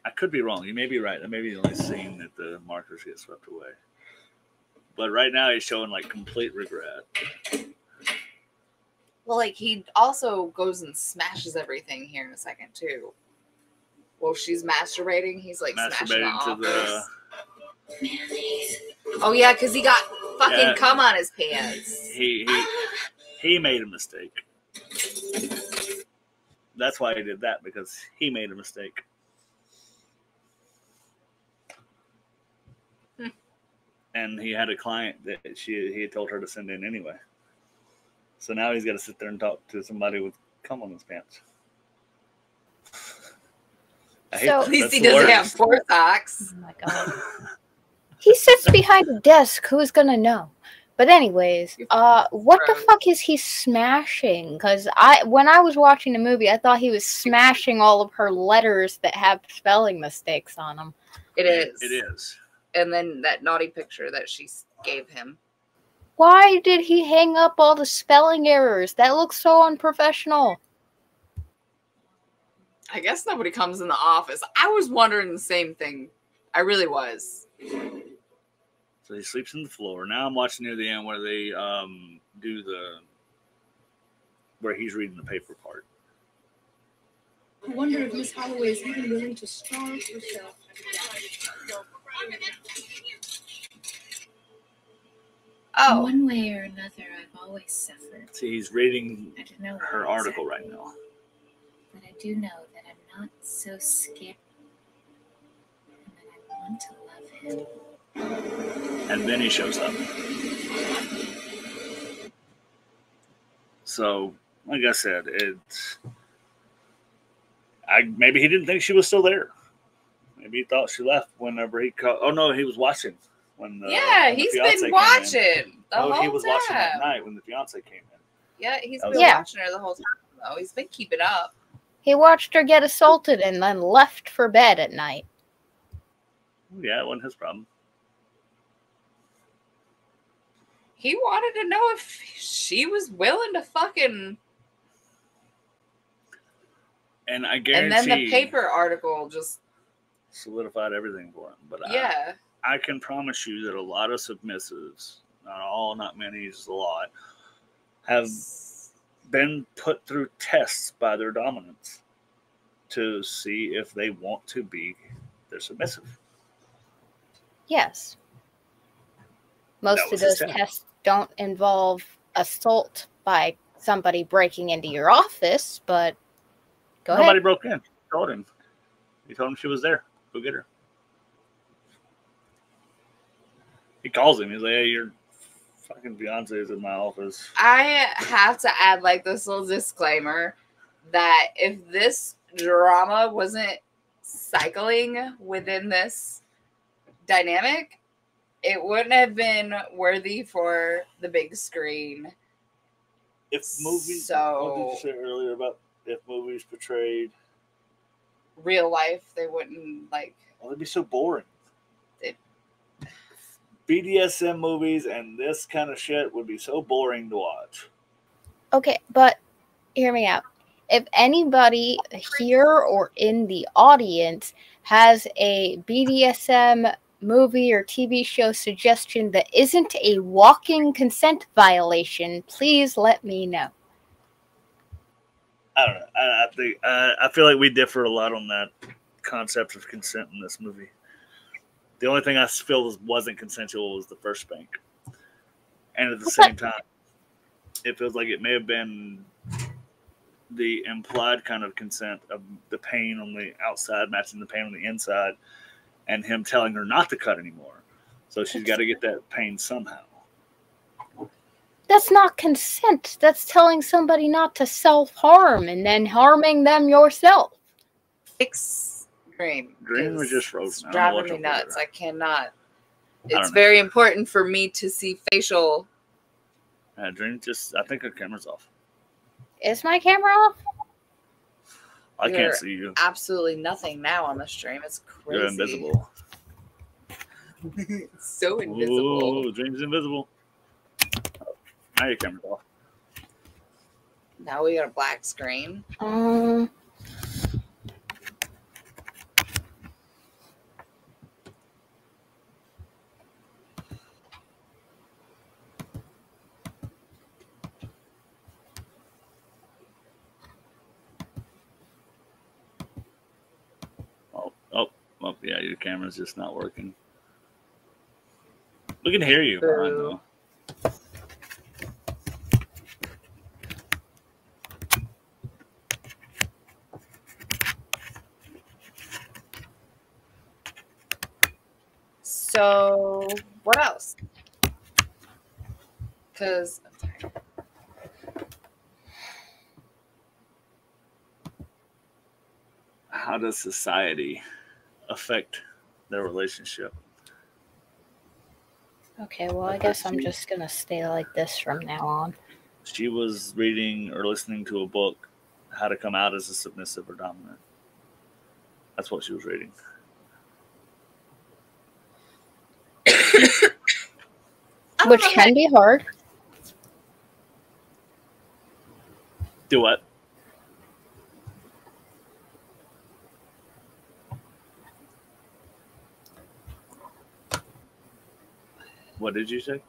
I could be wrong. You may be right. That may be the only scene that the markers get swept away. But right now he's showing, like, complete regret. Well, like, he also goes and smashes everything here in a second, too. While she's masturbating, he's, like, smashing the office. Oh, yeah, because he got fucking cum on his pants. He made a mistake. That's why he did that, because he made a mistake. And he had a client that he had told her to send in anyway. So now he's got to sit there and talk to somebody with cum on his pants. At least he doesn't have poor socks. Oh my god. He sits behind a desk. Who's gonna know? But anyways, what the fuck is he smashing? Because when I was watching the movie, I thought he was smashing all of her letters that have spelling mistakes on them. It is. It is. And then that naughty picture that she gave him. Why did he hang up all the spelling errors? That looks so unprofessional. I guess nobody comes in the office. I was wondering the same thing. I really was. So he sleeps on the floor. Now I'm watching near the end where they where he's reading the paper part. I wonder if Miss Holloway is even willing to starve herself. Oh. One way or another, I've always suffered. See, he's reading her article right now. But I do know that I'm not so scared and that I want to love him. And then he shows up. So, like I said, maybe he didn't think she was still there. Maybe he thought she left whenever he called. Oh no, he was watching when the he's fiance been watching the whole he was time. watching that night when the fiance came in. Yeah, he's That been was- watching her the whole time though. He's been keeping up. He watched her get assaulted and then left for bed at night. Yeah, it wasn't his problem. He wanted to know if she was willing to fucking. And I And guarantee then the paper article just solidified everything for him. But yeah. I can promise you that a lot of submissives, not all, not many, just a lot, have been put through tests by their dominants to see if they want to be their submissive. Yes. That Most of was his those test. tests don't involve assault by somebody breaking into your office, but go Nobody ahead. broke in. He told him. He told him she was there. Go get her. He calls him. He's like, hey, your fucking Beyonce's in my office. I have to add like this little disclaimer that if this drama wasn't cycling within this dynamic, it wouldn't have been worthy for the big screen. If movies, So- what did you say earlier about if movies portrayed, Real life, they wouldn't like. well, it'd be so boring. It- BDSM movies and this kind of shit would be so boring to watch. Okay, but hear me out. If anybody here or in the audience has a BDSM movie or TV show suggestion that isn't a walking consent violation, please let me know. I don't know. I think I feel like we differ a lot on that concept of consent in this movie. The only thing I feel wasn't consensual was the first spank, and at the same time, it feels like it may have been the implied kind of consent of the pain on the outside matching the pain on the inside, and him telling her not to cut anymore. So she's got to get that pain somehow. That's not consent. That's telling somebody not to self-harm and then harming them yourself. Fix Dream. Dream was is just frozen. I don't know driving what's me up with nuts. her. I cannot. don't It's know. very important for me to see facial. Dream just, I think her camera's off. Is my camera off? I You're can't see you. Absolutely nothing now on the stream. It's crazy. You're invisible. So invisible. Ooh, Dream's invisible. Now your camera's off. Now we got a black screen. Oh, yeah, your camera's just not working. We can hear you. Boo. I know. So what else? Because How does society affect their relationship? Okay, well, I guess I'm just gonna stay like this from now on. She was reading or listening to a book, How to Come Out as a Submissive or Dominant. That's what she was reading. Which can be hard. Do what? What did you say?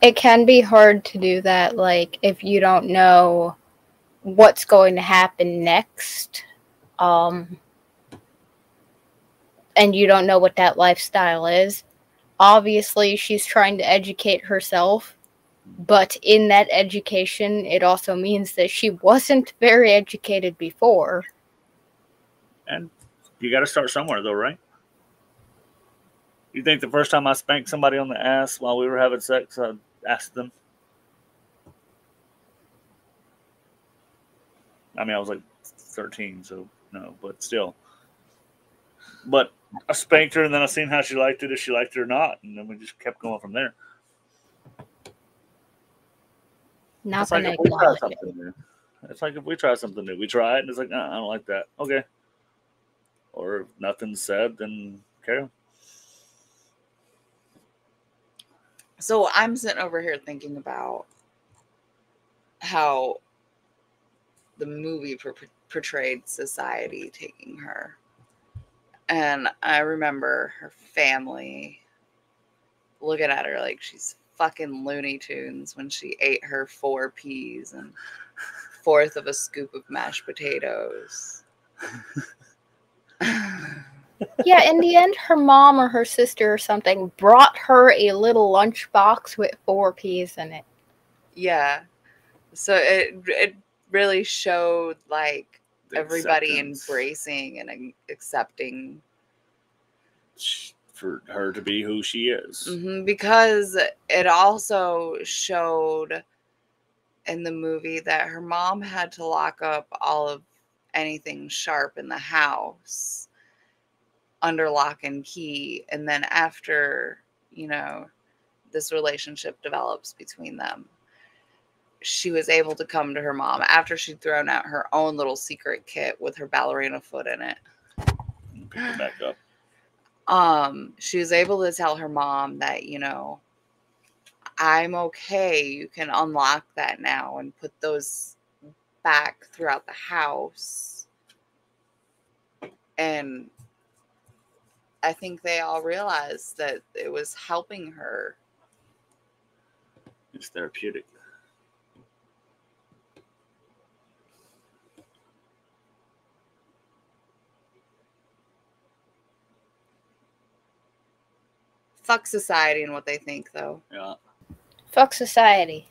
It can be hard to do that, like, if you don't know what's going to happen next, and you don't know what that lifestyle is. Obviously, she's trying to educate herself But in that education, it also means that she wasn't very educated before. And you got to start somewhere, though, right? You think the first time I spanked somebody on the ass while we were having sex, I asked them? I mean, I was like 13, so no, but still. But I spanked her, and then I seen how she liked it, if she liked it or not, and then we just kept going from there. Not It's like gonna if we try acknowledge something it. new. It's like if we try something new, we try it, and it's like, I don't like that. Okay. Or if nothing's said, then carry on. So I'm sitting over here thinking about how the movie portrayed society taking her. And I remember her family looking at her like she's fucking Looney Tunes when she ate her 4 peas and 1/4 of a scoop of mashed potatoes. Yeah, in the end, her mom or her sister or something brought her a little lunchbox with 4 peas in it. Yeah. So it really showed like The everybody acceptance embracing and accepting for her to be who she is. because it also showed in the movie that her mom had to lock up all of anything sharp in the house under lock and key, and then after this relationship develops between them, she was able to come to her mom after she'd thrown out her own little secret kit with her ballerina foot in it. Pick it back up. She was able to tell her mom that, I'm okay. You can unlock that now and put those back throughout the house. And I think they all realized that it was helping her. It's therapeutic. Fuck society and what they think, though. Yeah. Fuck society.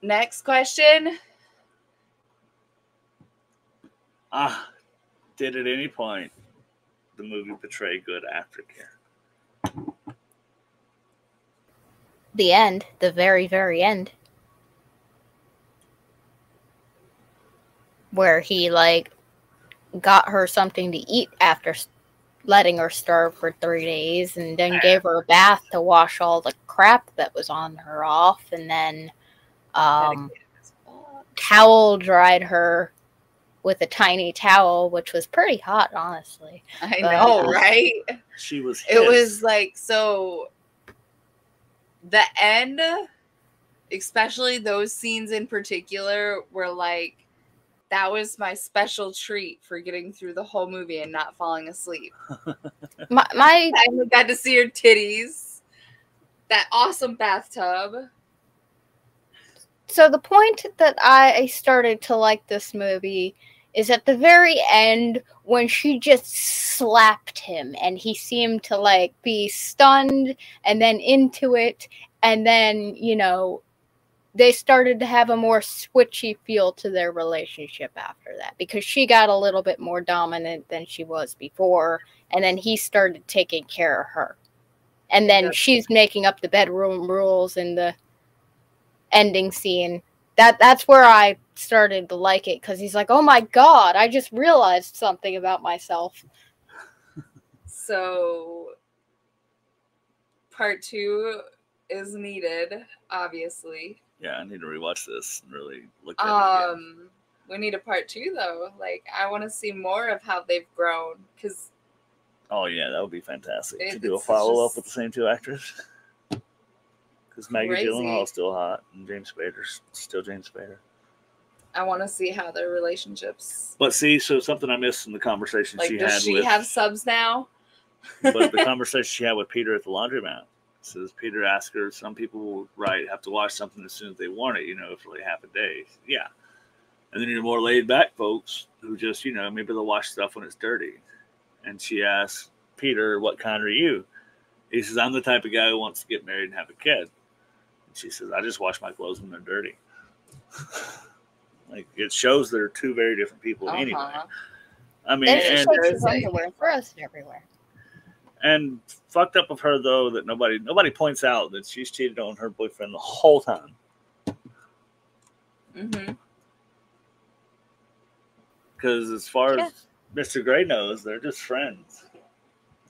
Next question. Did at any point the movie portray good aftercare? The end. The very, very end. Where he, got her something to eat after letting her starve for 3 days, and then gave her a bath to wash all the crap that was on her off, and then towel dried her with a tiny towel, which was pretty hot, honestly. I know, right? She was It was like, so the end, especially those scenes in particular, were like, that was my special treat for getting through the whole movie and not falling asleep. I got to see her titties, that awesome bathtub. So the point that I started to like this movie is at the very end when she just slapped him and he seemed to be stunned and then into it, and then they started to have a more switchy feel to their relationship after that, because she got a little bit more dominant than she was before, and then he started taking care of her, and then she's making up the bedroom rules in the ending scene. That's where I started to like it, because he's like, oh my god, I just realized something about myself. So part 2 is needed, obviously. Yeah, I need to rewatch this and really look at it again. We need a part 2 though. I want to see more of how they've grown, because oh yeah, that would be fantastic to do a follow-up with the same 2 actors. Because Maggie Gyllenhaal is still hot, and James Spader's still James Spader. I want to see how their relationships. But see, so something I missed in the conversation she had with... Does she have subs now? But the conversation she had with Peter at the laundromat. Says Peter asked her, some people, have to watch something as soon as they want it, for half a day. Yeah. And then you're more laid back folks who just, maybe they'll watch stuff when it's dirty. And she asked Peter, what kind are you? He says, I'm the type of guy who wants to get married and have a kid. And she says, I just wash my clothes when they're dirty. Like, it shows they're two very different people anyway. I mean, Then she and, takes his underwear and throws it everywhere. and fucked up of her, though, that nobody points out that she's cheated on her boyfriend the whole time. Mm-hmm. Because as far as Mr. Gray knows, they're just friends.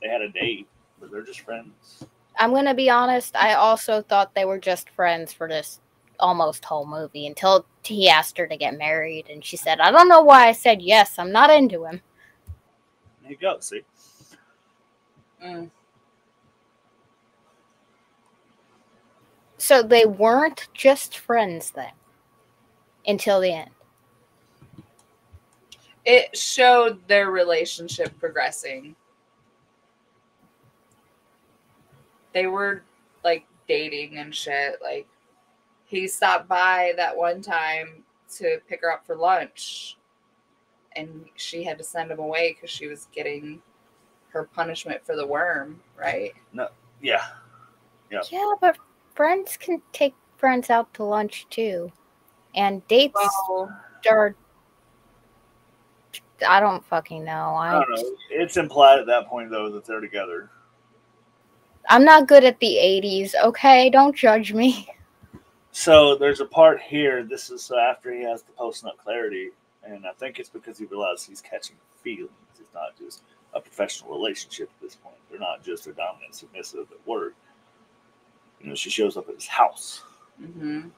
They had a date, but they're just friends. I'm going to be honest. I also thought they were just friends for this almost whole movie until he asked her to get married. And she said, I don't know why I said yes. I'm not into him. There you go, see? So they weren't just friends then until the end. It showed their relationship progressing. They were like dating and shit. Like, he stopped by that one time to pick her up for lunch, and she had to send him away because she was getting her punishment for the worm, right? No, yeah. Yeah, but friends can take friends out to lunch too. And dates are... I don't fucking know. I don't know. It's implied at that point, though, that they're together. I'm not good at the 80s, okay? Don't judge me. So there's a part here. This is after he has the post-nut clarity, and I think it's because he realizes he's catching feelings. It's not just a professional relationship at this point. They're not just a dominant submissive at work. You know, she shows up at his house. Mm-hmm.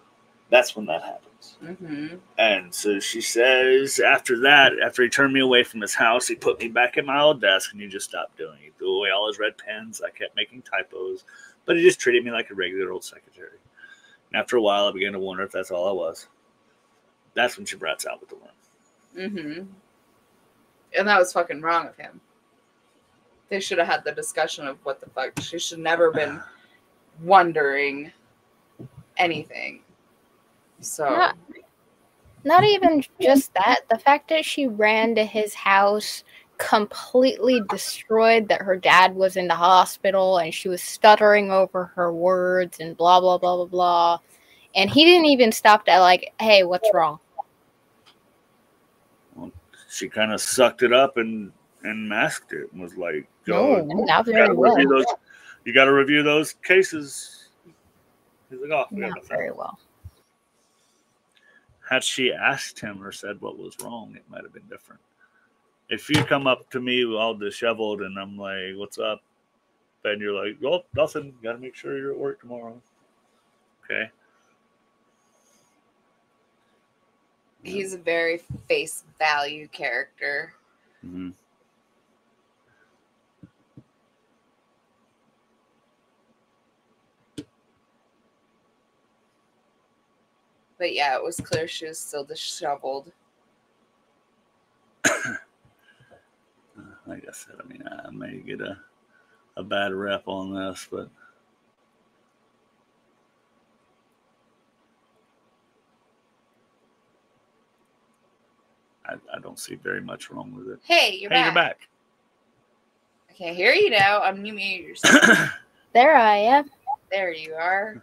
That's when that happens. Mm-hmm. And so she says, after that, after he turned me away from his house, he put me back at my old desk, and he just stopped doing it. He threw away all his red pens. I kept making typos, but he just treated me like a regular old secretary. And after a while, I began to wonder if that's all I was. That's when she brats out with the worm. Mm-hmm. And that was fucking wrong of him. They should have had the discussion of what the fuck. She should never been wondering anything. So not even just that. The fact that she ran to his house, completely destroyed that her dad was in the hospital, and she was stuttering over her words and blah blah blah blah blah. And he didn't even stop to like, hey, what's wrong? Well, she kind of sucked it up and masked it and was like, not very well. You got to review those cases. He's like, oh, not very well. Had she asked him or said what was wrong, it might have been different. If you come up to me all disheveled and I'm like, what's up? Then you're like, well, nothing. Got to make sure you're at work tomorrow. Okay. He's a very face value character. Mm-hmm. But yeah, it was clear she was still disheveled. Like I said, I mean, I may get a bad rep on this, but I don't see very much wrong with it. Hey, you're back. I can't hear you now. I'm you mute yourself. There I am. There you are.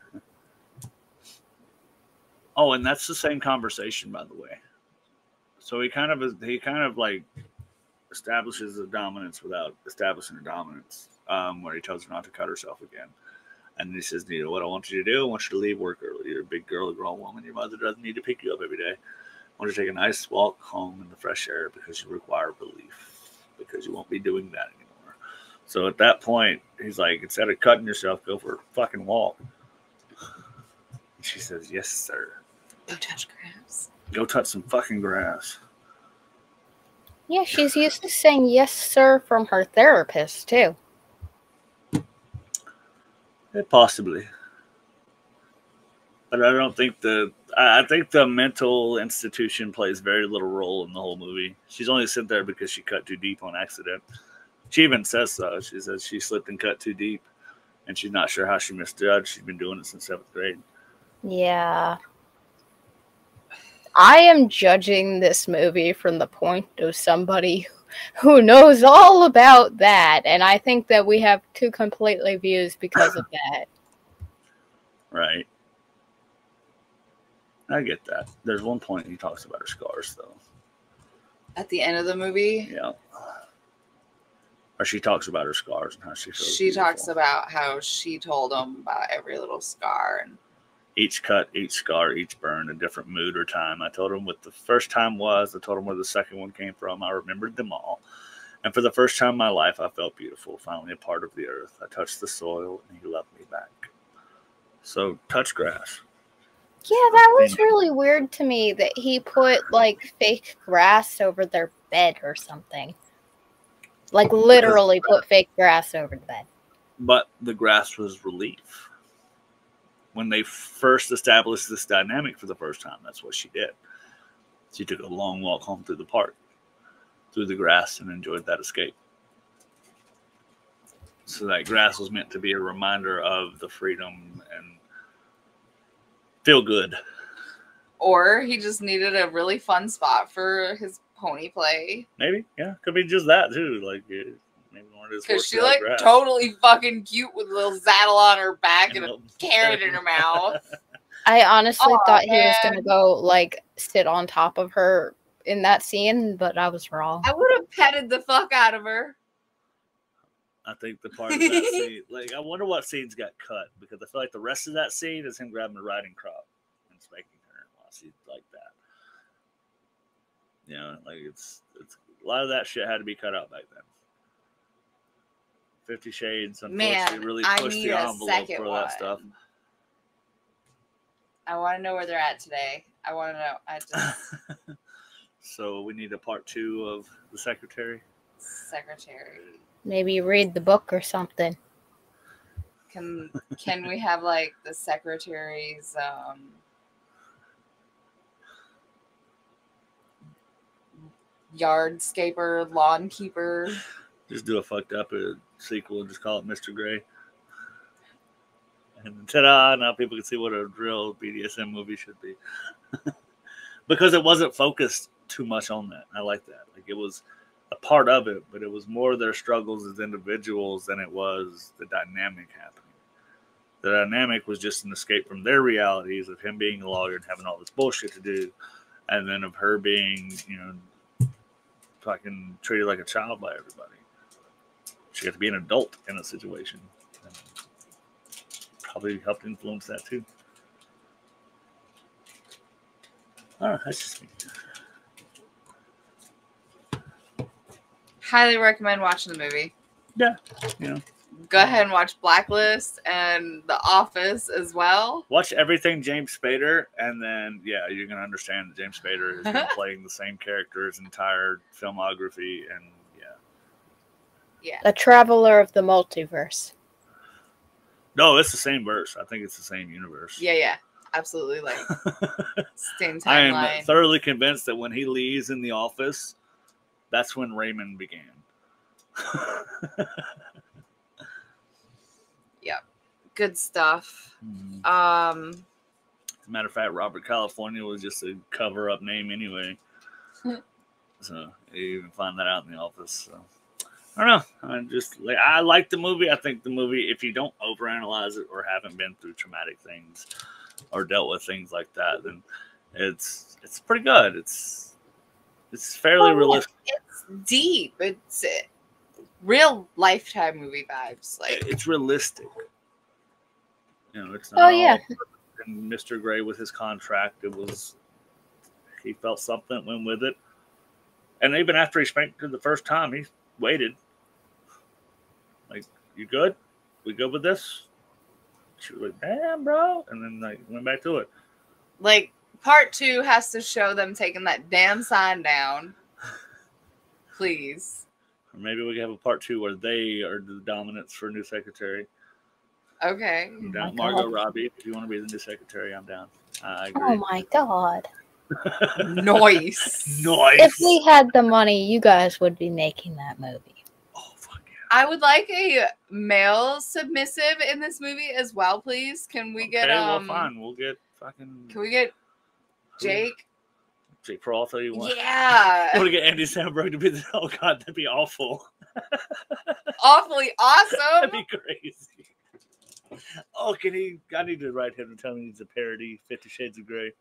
Oh, and that's the same conversation, by the way. So he kind of like establishes a dominance without establishing a dominance, where he tells her not to cut herself again. And he says, you know what I want you to do? I want you to leave work early. You're a big girl, a grown woman. Your mother doesn't need to pick you up every day. I want you to take a nice walk home in the fresh air because you require relief, because you won't be doing that anymore. So at that point, he's like, instead of cutting yourself, go for a fucking walk. She says, yes, sir. Go touch grass. Go touch some fucking grass. Yeah, she's used to saying yes, sir from her therapist, too. Yeah, possibly. But I don't think I think the mental institution plays very little role in the whole movie. She's only sent there because she cut too deep on accident. She even says so. She says she slipped and cut too deep, and she's not sure how she misjudged. She's been doing it since 7th grade. Yeah. I am judging this movie from the point of somebody who knows all about that. And I think that we have two completely views because of that. Right. I get that. There's one point he talks about her scars, though. At the end of the movie, Yeah. Or she talks about her scars and how she feels. she talks about how she told him about every little scar. And each cut, each scar, each burn, a different mood or time. I told him what the first time was. I told him where the second one came from. I remembered them all. And for the first time in my life, I felt beautiful, finally a part of the earth. I touched the soil, and he loved me back. So, touch grass. Yeah, that was really weird to me that he put, like, fake grass over their bed or something. Like, literally put fake grass over the bed. But the grass was relief. When they first established this dynamic for the first time, that's what she did. She took a long walk home through the park, through the grass, and enjoyed that escape. So that grass was meant to be a reminder of the freedom and feel good. or he just needed a really fun spot for his pony play. Maybe, yeah. Could be just that, too. Like, maybe one of his Because she horses looked grass. totally fucking cute with a little saddle on her back and a carrot in her mouth. I honestly thought he was man. going to go, like, sit on top of her in that scene, but I was wrong. I would have petted the fuck out of her. I think the part of that scene, like, I wonder what scenes got cut, because I feel like the rest of that scene is him grabbing a riding crop and spanking her while she's like that. You know, like, it's a lot of that shit had to be cut out back then. 50 Shades, unfortunately, Man, really I pushed need the a envelope second for one. that stuff. I want to know where they're at today. I want to know. I just So we need a part 2 of The Secretary. secretary. Maybe read the book or something. Can we have like the secretary's yardscaper, lawn keeper? Just do a fucked up sequel and just call it Mr. Gray. And ta-da, now people can see what a real BDSM movie should be. Because it wasn't focused too much on that. I like that. Like, it was a part of it, but it was more their struggles as individuals than it was the dynamic happening. The dynamic was just an escape from their realities of him being a lawyer and having all this bullshit to do, and then of her being, you know, fucking treated like a child by everybody. She got to be an adult in a situation. And probably helped influence that too. Oh, that's just me. Highly recommend watching the movie. Yeah, you know. Go ahead and watch Blacklist and The Office as well. Watch everything James Spader, and then, yeah, you're going to understand that James Spader has been playing the same character his entire filmography, and Yeah. The Traveler of the Multiverse. no, it's the same verse. I think it's the same universe. Yeah. Absolutely. Like, same I am timeline. thoroughly convinced that when he leaves in the office, that's when Raymond began. Yep. Good stuff. As a matter of fact, Robert California was just a cover-up name anyway. So you even find that out in the office. So I don't know. I like the movie. I think the movie, if you don't overanalyze it or haven't been through traumatic things or dealt with things like that, then it's pretty good. It's fairly realistic. It's deep. It's real Lifetime movie vibes. Like, It's realistic. You know, it's not all yeah. and Mr. Gray with his contract. It was, he felt something, went with it. And even after he spanked her the first time, he waited. Like, you good? We good with this? She was like, damn, bro. And then, like, went back to it. like part 2 has to show them taking that damn sign down. Please. Or maybe we can have a part 2 where they are the dominants for new secretary. Okay. I'm down. my Margot God. Robbie, if you want to be the new secretary, I'm down. I agree. Oh my god. Noise. Nice. If we had the money, you guys would be making that movie. Oh, fuck yeah. I would like a male submissive in this movie as well, please. Can we get Okay, well, fine. We'll get fucking. Can we get Jake? Jake Peralta, you want? Yeah. You want to get Andy Samberg to be the? Oh God, that'd be awful. Awfully awesome. That'd be crazy. Oh, I need to write him and tell him he's a parody. 50 Shades of Grey.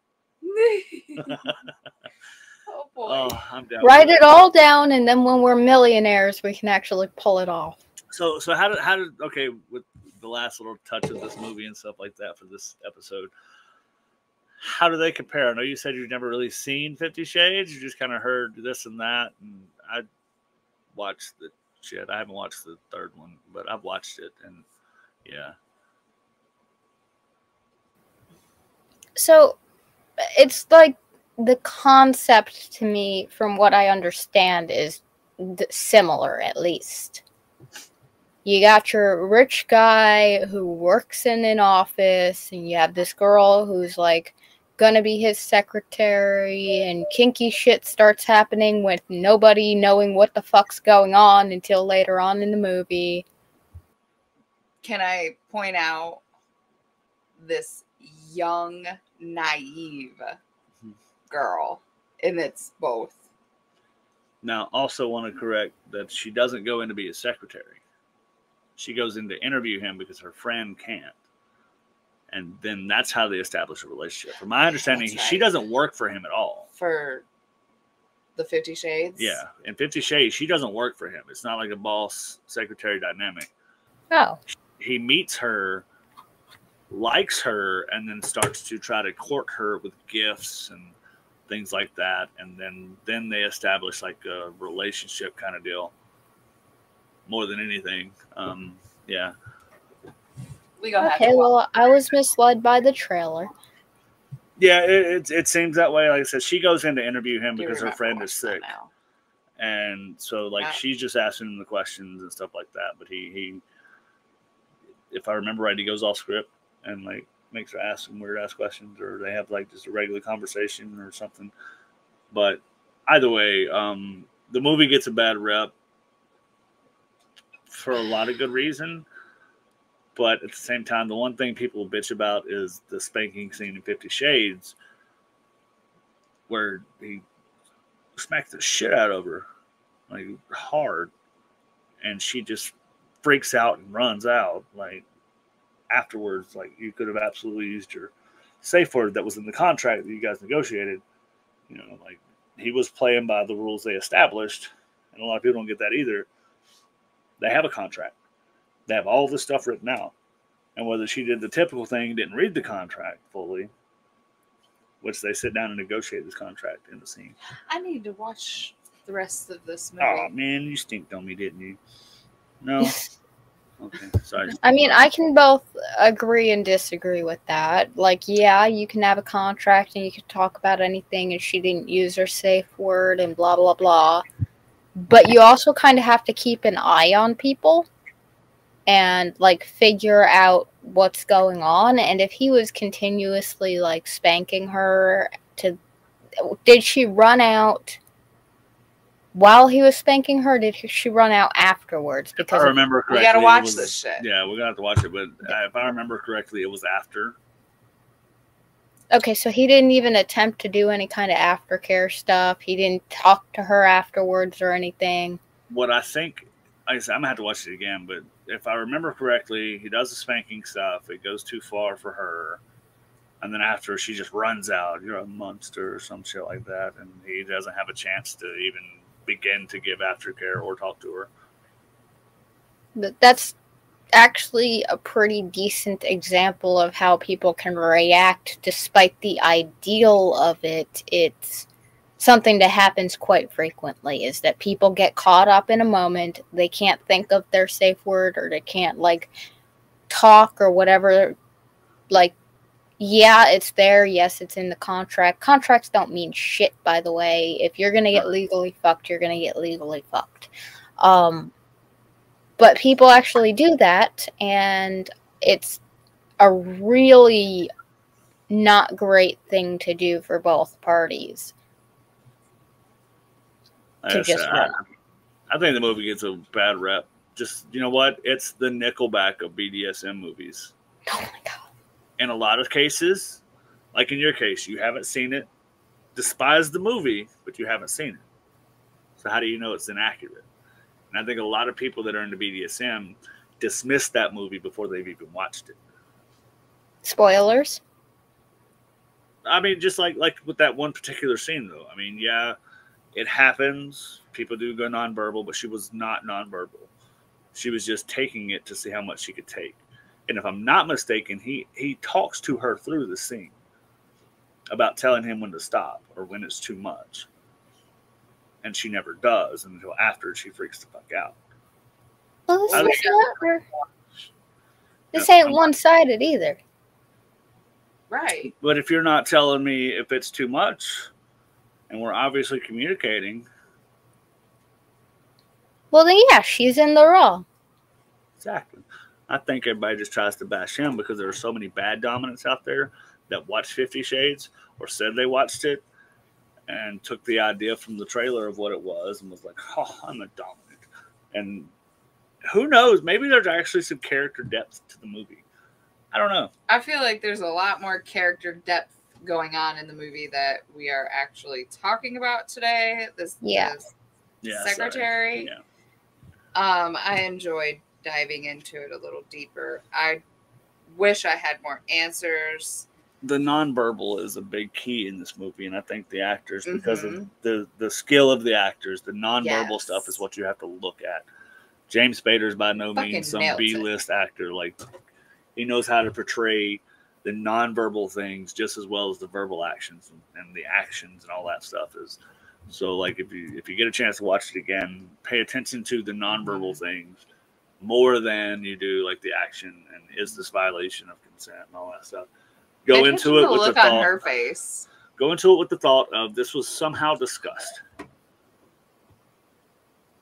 Oh boy. Oh, I'm down. Write it all down, and then when we're millionaires, we can actually pull it off. So how did okay, with the last little touch of this movie and stuff like that for this episode, how do they compare? I know you said you've never really seen 50 Shades. You just kind of heard this and that, and I watched the shit. I haven't watched the third one, but I've watched it, and yeah. So it's like the concept to me, from what I understand, is similar, at least. You got your rich guy who works in an office, and you have this girl who's like gonna be his secretary, and kinky shit starts happening with nobody knowing what the fuck's going on until later on in the movie. Can I point out this young, naive girl? And it's both. Now, also want to correct that she doesn't go in to be his secretary. She goes in to interview him because her friend can't. And then that's how they establish a relationship. From my understanding, Right. She doesn't work for him at all. For the 50 Shades? Yeah. In 50 Shades, she doesn't work for him. It's not like a boss-secretary dynamic. Oh. He meets her, likes her, and then starts to try to court her with gifts and things like that. And then they establish like a relationship kind of deal. More than anything. Yeah. We gonna have Okay, to well, I was misled by the trailer. Yeah, it seems that way. Like I said, she goes in to interview him Do because her remember friend is watching sick. that now. And so, like, Yeah. she's just asking him the questions and stuff like that. But he, if I remember right, he goes off script and, like, makes her ask some weird-ass questions, or they have, like, just a regular conversation or something. But either way, the movie gets a bad rep for a lot of good reason. But at the same time, the one thing people bitch about is the spanking scene in 50 Shades where he smacked the shit out of her, like, hard. And she just freaks out and runs out. Like, afterwards, like, you could have absolutely used your safe word that was in the contract that you guys negotiated. You know, like, he was playing by the rules they established. And a lot of people don't get that either. They have a contract. They have all this stuff written out. And whether she did the typical thing, didn't read the contract fully, which they sit down and negotiate this contract in the scene. I need to watch the rest of this movie. Oh, man, you stinked on me, didn't you? No? Okay, sorry. I mean, I can both agree and disagree with that. Like, yeah, you can have a contract and you can talk about anything, and she didn't use her safe word and blah, blah, blah. But you also kind of have to keep an eye on people and, like, figure out what's going on. And if he was continuously, like, spanking her did she run out while he was spanking her? Did she run out afterwards? If I remember correctly, we gotta it watch was- this shit. Yeah, we're gonna have to watch it. But if I remember correctly, it was after. Okay, so he didn't even attempt to do any kind of aftercare stuff. He didn't talk to her afterwards or anything. What I think, like I said, I'm gonna have to watch it again. But if I remember correctly, he does the spanking stuff. It goes too far for her, and then after she just runs out. You're a monster or some shit like that, and he doesn't have a chance to even begin to give aftercare or talk to her. But that's actually a pretty decent example of how people can react despite the ideal of it. It's something that happens quite frequently, is that people get caught up in a moment. They can't think of their safe word, or they can't, like, talk or whatever. Like, yeah, it's there. Yes, it's in the contract. Contracts don't mean shit, by the way. If you're going to get legally fucked, you're going to get legally fucked. But people actually do that, and it's a really not great thing to do for both parties. Like To I said, just run. I think the movie gets a bad rep. Just, you know what? It's the Nickelback of BDSM movies. Oh my god. In a lot of cases, like in your case, you haven't seen it. despise the movie, but you haven't seen it. So how do you know it's inaccurate? And I think a lot of people that are into BDSM dismiss that movie before they've even watched it. Spoilers. I mean, just like with that one particular scene, though. I mean, yeah, it happens. People do go nonverbal, but she was not nonverbal. She was just taking it to see how much she could take. And if I'm not mistaken, he talks to her through the scene about telling him when to stop or when it's too much. And she never does until after she freaks the fuck out. Well, this ain't one-sided either. Right. But if you're not telling me if it's too much, and we're obviously communicating. Well, then, yeah, she's in the wrong. Exactly. I think everybody just tries to bash him because there are so many bad dominants out there that watched 50 Shades or said they watched it and took the idea from the trailer of what it was and was like, oh, I'm a dominant. And who knows? Maybe there's actually some character depth to the movie. I don't know. I feel like there's a lot more character depth going on in the movie that we are actually talking about today. This secretary. Yeah. I enjoyed diving into it a little deeper. I wish I had more answers. The nonverbal is a big key in this movie, and I think the actors, because of the skill of the actors, the nonverbal stuff is what you have to look at. James Spader's by no means some B-list actor. Like, he knows how to portray the nonverbal things just as well as the verbal actions and the actions and all that stuff is. So, like, if you get a chance to watch it again, pay attention to the nonverbal things more than you do like the action and is this violation of consent and all that stuff. Go into it with the thought on her face. Go into it with the thought of this was somehow discussed.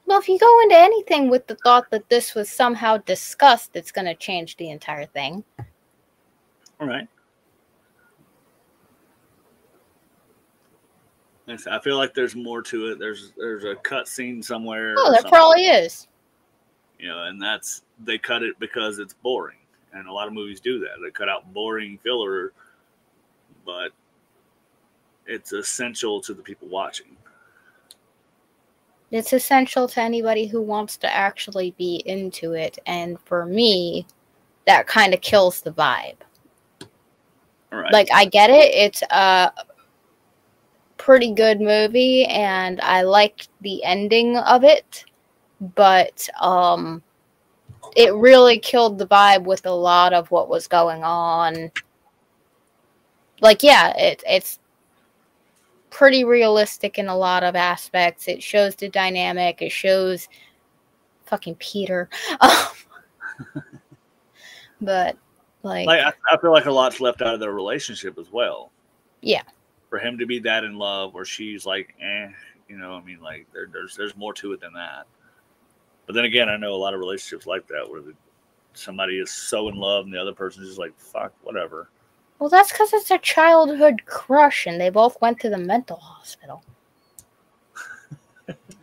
Well, if you go into anything with the thought that this was somehow discussed, it's going to change the entire thing. All right. I feel like there's more to it. There's a cut scene somewhere. Oh, there probably is. You know, and they cut it because it's boring. And a lot of movies do that. They cut out boring filler, but it's essential to the people watching. It's essential to anybody who wants to actually be into it. And for me, that kind of kills the vibe. All right. Like, I get it. It's a pretty good movie, and I liked the ending of it. But it really killed the vibe with a lot of what was going on. Like, yeah, it's pretty realistic in a lot of aspects. It shows the dynamic. It shows fucking Peter. But, like I feel like a lot's left out of their relationship as well. Yeah. For him to be that in love where she's like, you know, I mean, like, there's more to it than that. But then again, I know a lot of relationships like that where somebody is so in love and the other person's just like, fuck, whatever. Well, that's because it's a childhood crush and they both went to the mental hospital.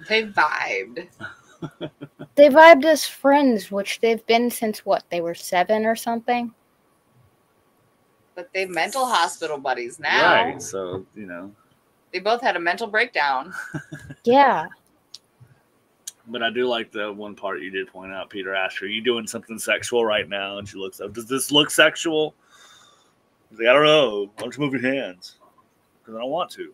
They vibed. They vibed as friends, which they've been since, what, they were 7 or something? But they're mental hospital buddies now. Right, so, you know. They both had a mental breakdown. Yeah. But I do like the one part you did point out. Peter asked her, are you doing something sexual right now? And she looks up, does this look sexual? He's like, I don't know. Why don't you move your hands? Because I don't want to.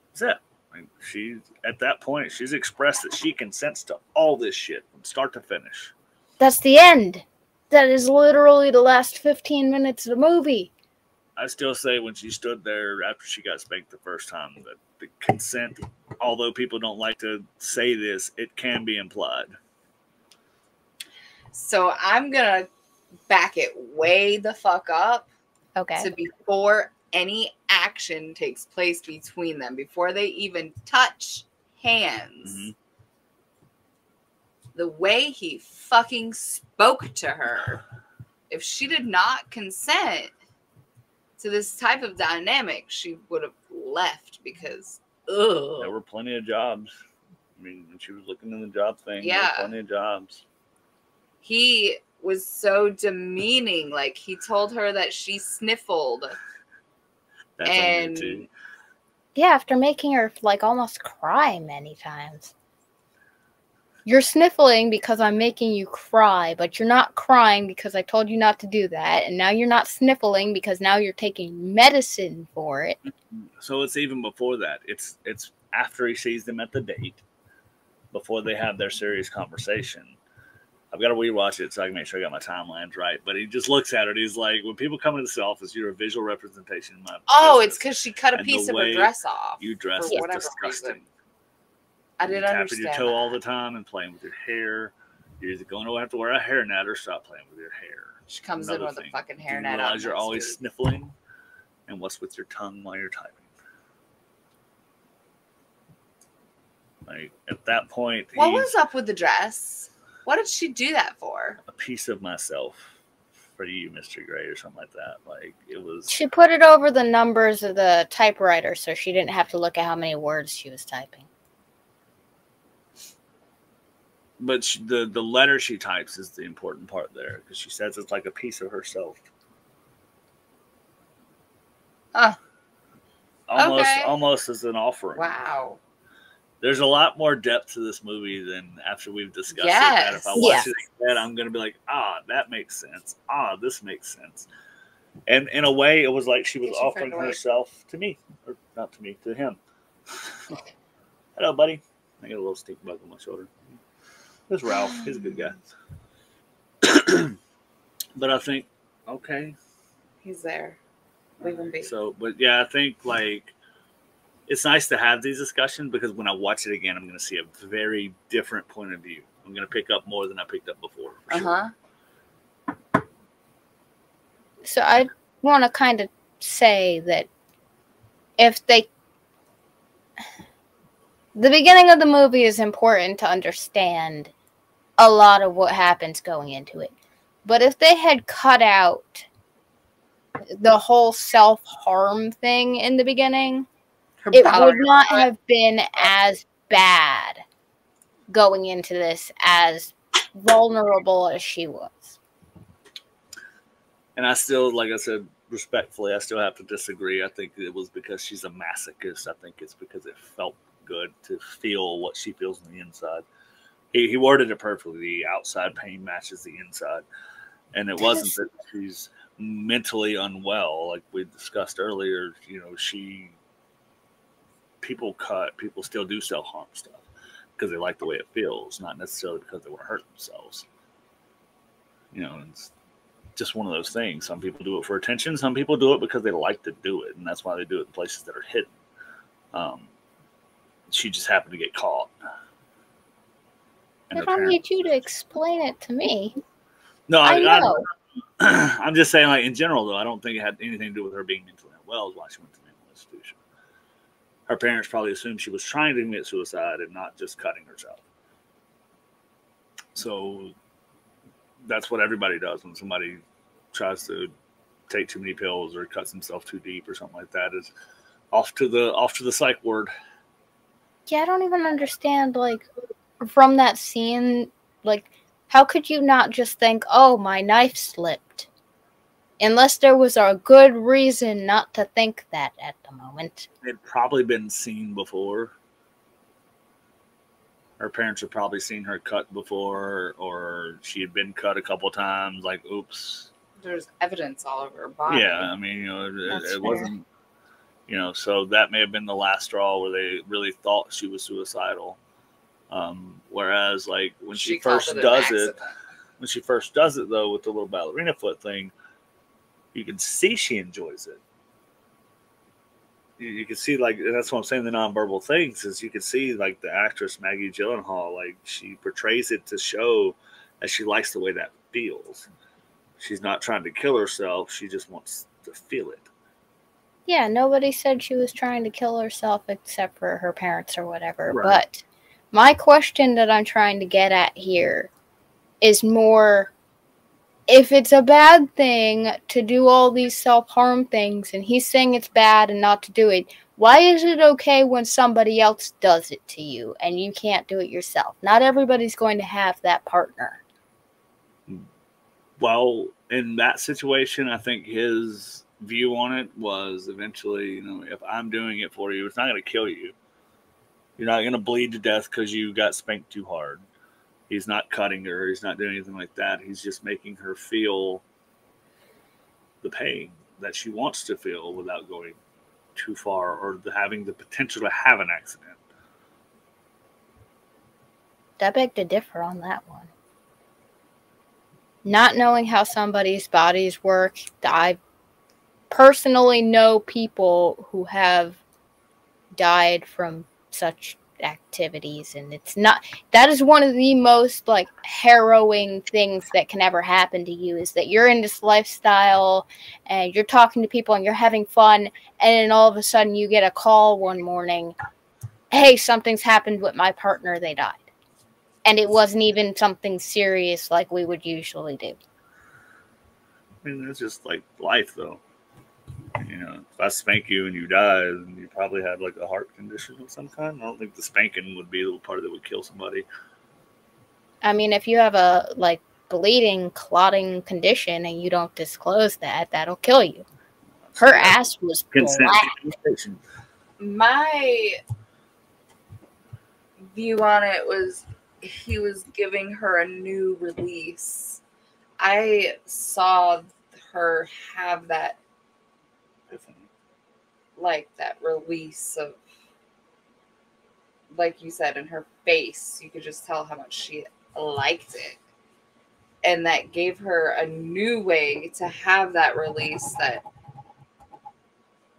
That's it. Like, she's at that point, she's expressed that she consents to all this shit from start to finish. That's the end. That is literally the last 15 minutes of the movie. I still say when she stood there after she got spanked the first time that the consent, although people don't like to say this, it can be implied. So I'm going to back it way the fuck up. Okay. So before any action takes place between them, before they even touch hands, the way he fucking spoke to her, if she did not consent to this type of dynamic, she would have left because, there were plenty of jobs. I mean, when she was looking in the job thing, there were plenty of jobs. He was so demeaning. Like, he told her that she sniffled. That's and Yeah, after making her like almost cry many times. You're sniffling because I'm making you cry, but you're not crying because I told you not to do that. And now you're not sniffling because now you're taking medicine for it. So it's even before that. It's after he sees them at the date, before they have their serious conversation. I've got to rewatch it so I can make sure I got my timelines right. But he just looks at her and he's like, when people come into this office, you're a visual representation of my Oh, business. it's because she cut a And piece the of her way dress off. You dress for is whatever disgusting. reason. I didn't Tapping understand your toe that. all the time and playing with your hair. You're either going to have to wear a hairnet or stop playing with your hair. She comes Another in with thing. a fucking Do you hairnet on. realize you're next always week. sniffling? And what's with your tongue while you're typing? Like, at that point, What he's was up with the dress? What did she do that for? a piece of myself for you, Mr. Gray, or something like that. Like, it was. She put it over the numbers of the typewriter so she didn't have to look at how many words she was typing. But the letter she types is the important part there, because she says it's like a piece of herself. Almost as an offering. Wow. There's a lot more depth to this movie than after we've discussed it. Yes. That if I watch it again, I'm going to be like, that makes sense. This makes sense. And in a way, it was like she was Get your offering friend away. herself to me. Or not to me, to him. Hello, buddy. I got a little stink bug on my shoulder. There's Ralph. He's a good guy. But I think, okay. He's there. Leave him be. So, but yeah, I think like it's nice to have these discussions because when I watch it again, I'm going to see a very different point of view. I'm going to pick up more than I picked up before. For sure. So I want to kind of say that if they... The beginning of the movie is important to understand a lot of what happens going into it. But if they had cut out the whole self-harm thing in the beginning, it would not have been as bad going into this, as vulnerable as she was. And I still, like I said, respectfully, I still have to disagree. I think it was because she's a masochist. I think it's because it felt good to feel what she feels on the inside. He worded it perfectly. The outside pain matches the inside. And it wasn't that she's mentally unwell, like we discussed earlier. People still do self-harm stuff because they like the way it feels, not necessarily because they want to hurt themselves. It's just one of those things. Some people do it for attention. Some people do it because they like to do it, and that's why they do it in places that are hidden. She just happened to get caught. I don't need you to explain it to me. No, I know. I'm just saying, like, in general, though, I don't think it had anything to do with her being mentally unwell. Is why she went to the mental institution. Her parents probably assumed she was trying to commit suicide and not just cutting herself. So that's what everybody does when somebody tries to take too many pills or cuts himself too deep or something like that. Is off to the psych ward. Yeah, I don't even understand, like, from that scene, like, how could you not just think, oh, my knife slipped? Unless there was a good reason not to think that at the moment. It'd probably been seen before. Her parents had probably seen her cut before, or she had been cut a couple times, like, oops. There's evidence all over her body. Yeah, I mean, it wasn't, so that may have been the last straw where they really thought she was suicidal. Whereas, like, when she first does it, though, with the little ballerina foot thing, you can see she enjoys it. You can see, like, and that's what I'm saying, the nonverbal things is you can see, like, the actress Maggie Gyllenhaal, like, she portrays it to show that she likes the way that feels. She's not trying to kill herself. She just wants to feel it. Yeah, nobody said she was trying to kill herself except for her parents or whatever. Right. But my question that I'm trying to get at here is more, if it's a bad thing to do all these self-harm things, and he's saying it's bad and not to do it, why is it okay when somebody else does it to you and you can't do it yourself? Not everybody's going to have that partner. Well, in that situation, I think his view on it was eventually, you know, if I'm doing it for you, it's not going to kill you. You're not going to bleed to death because you got spanked too hard. He's not cutting her. He's not doing anything like that. He's just making her feel the pain that she wants to feel without going too far or having the potential to have an accident. I beg to differ on that one. Not knowing how somebody's bodies work, I personally know people who have died from such activities, and it's not, that is one of the most like harrowing things that can ever happen to you, is that you're in this lifestyle and you're talking to people and you're having fun, and then all of a sudden you get a call one morning, hey, something's happened with my partner, they died. And it wasn't even something serious like we would usually do. I mean, that's just like life, though. You know, if I spank you and you die, then you probably had like a heart condition of some kind. I don't think the spanking would be the part that would kill somebody. I mean, if you have a like bleeding, clotting condition and you don't disclose that, that'll kill you. Her ass was black. My view on it was he was giving her a new release. I saw her have that, like that release of, like you said, in her face. You could just tell how much she liked it. And that gave her a new way to have that release that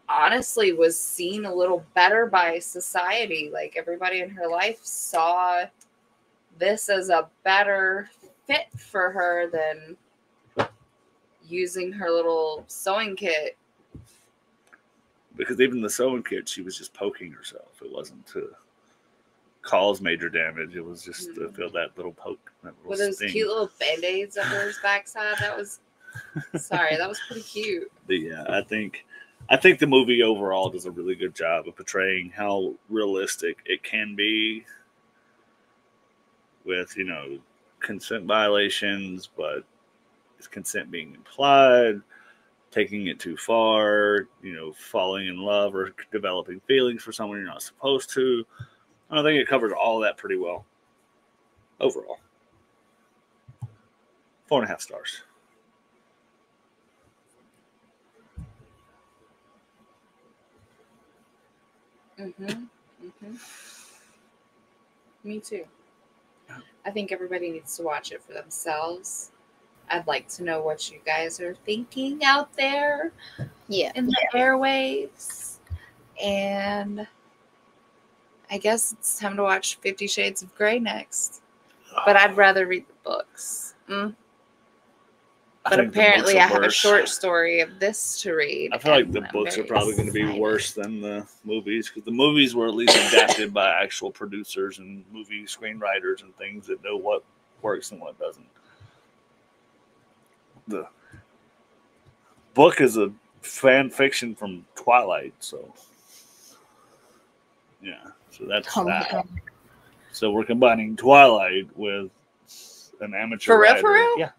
honestly was seen a little better by society. Like everybody in her life saw this as a better fit for her than using her little sewing kit. Because even the sewing kit, she was just poking herself. It wasn't to cause major damage. It was just to feel that little poke. That little with those sting. cute little band-aids under his backside. That was, sorry, that was pretty cute. But yeah, I think the movie overall does a really good job of portraying how realistic it can be with, you know, consent violations, but is consent being implied, taking it too far, you know, falling in love or developing feelings for someone you're not supposed to. I think it covered all that pretty well overall. 4.5 stars. Me too. I think everybody needs to watch it for themselves. I'd like to know what you guys are thinking out there in the airwaves. And I guess it's time to watch 50 Shades of Grey next. But I'd rather read the books. But apparently I have a short story of this to read. I feel like the books are probably going to be worse than the movies, because the movies were at least adapted by actual producers and movie screenwriters and things that know what works and what doesn't. The book is a fan fiction from Twilight, so yeah. So that's that. So we're combining Twilight with an amateur writer. For real? Yeah.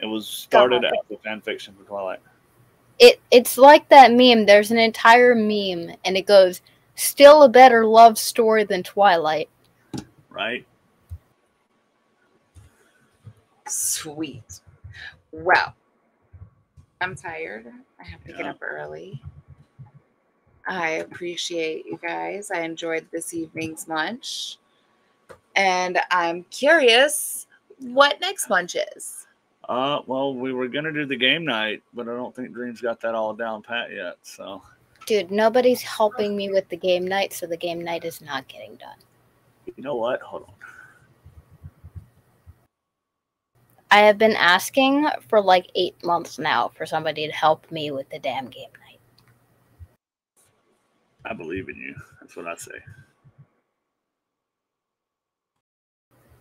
It was started as a fan fiction for Twilight. It's like that meme. There's an entire meme, and it goes, "Still a better love story than Twilight." Right? Sweet. Well, I'm tired. I have to get up early. I appreciate you guys. I enjoyed this evening's lunch. And I'm curious what next lunch is. Well, we were going to do the game night, but I don't think Dream's got that all down pat yet, so. Dude, nobody's helping me with the game night, so the game night is not getting done. You know what? Hold on. I have been asking for like 8 months now for somebody to help me with the damn game night. I believe in you. That's what I say.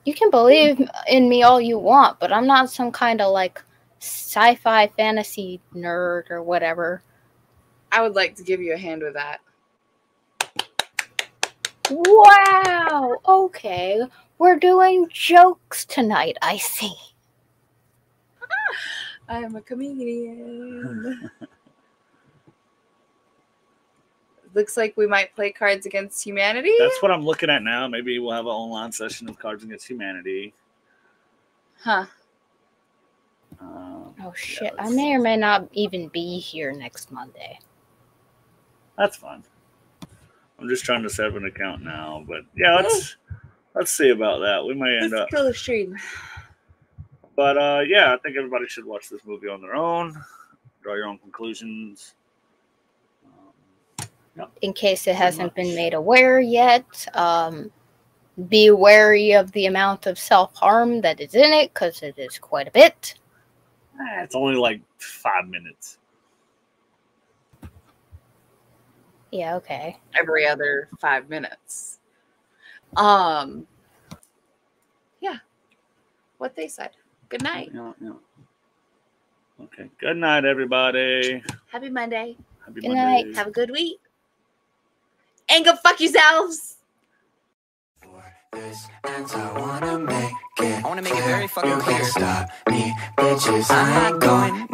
You can believe in me all you want, but I'm not some kind of like sci-fi fantasy nerd or whatever. I would like to give you a hand with that. Wow! Okay, we're doing jokes tonight, I see. I am a comedian. Looks like we might play Cards Against Humanity. That's what I'm looking at now. Maybe we'll have an online session of Cards Against Humanity. Huh. Oh shit! I may or may not even be here next Monday. That's fine. I'm just trying to set up an account now, but yeah, let's see about that. We may end up. Let's kill the stream. But yeah, I think everybody should watch this movie on their own. Draw your own conclusions. In case it hasn't been made aware yet, be wary of the amount of self-harm that is in it, because it is quite a bit. It's only like 5 minutes. Yeah, okay. Every other 5 minutes. Yeah. What they said. Good night. Yeah. Okay. Good night, everybody. Happy Monday. Happy Good Monday. night. Have a good week. And go fuck yourselves. I wanna make it very fucking you clear. can't stop me, bitches. I'm not going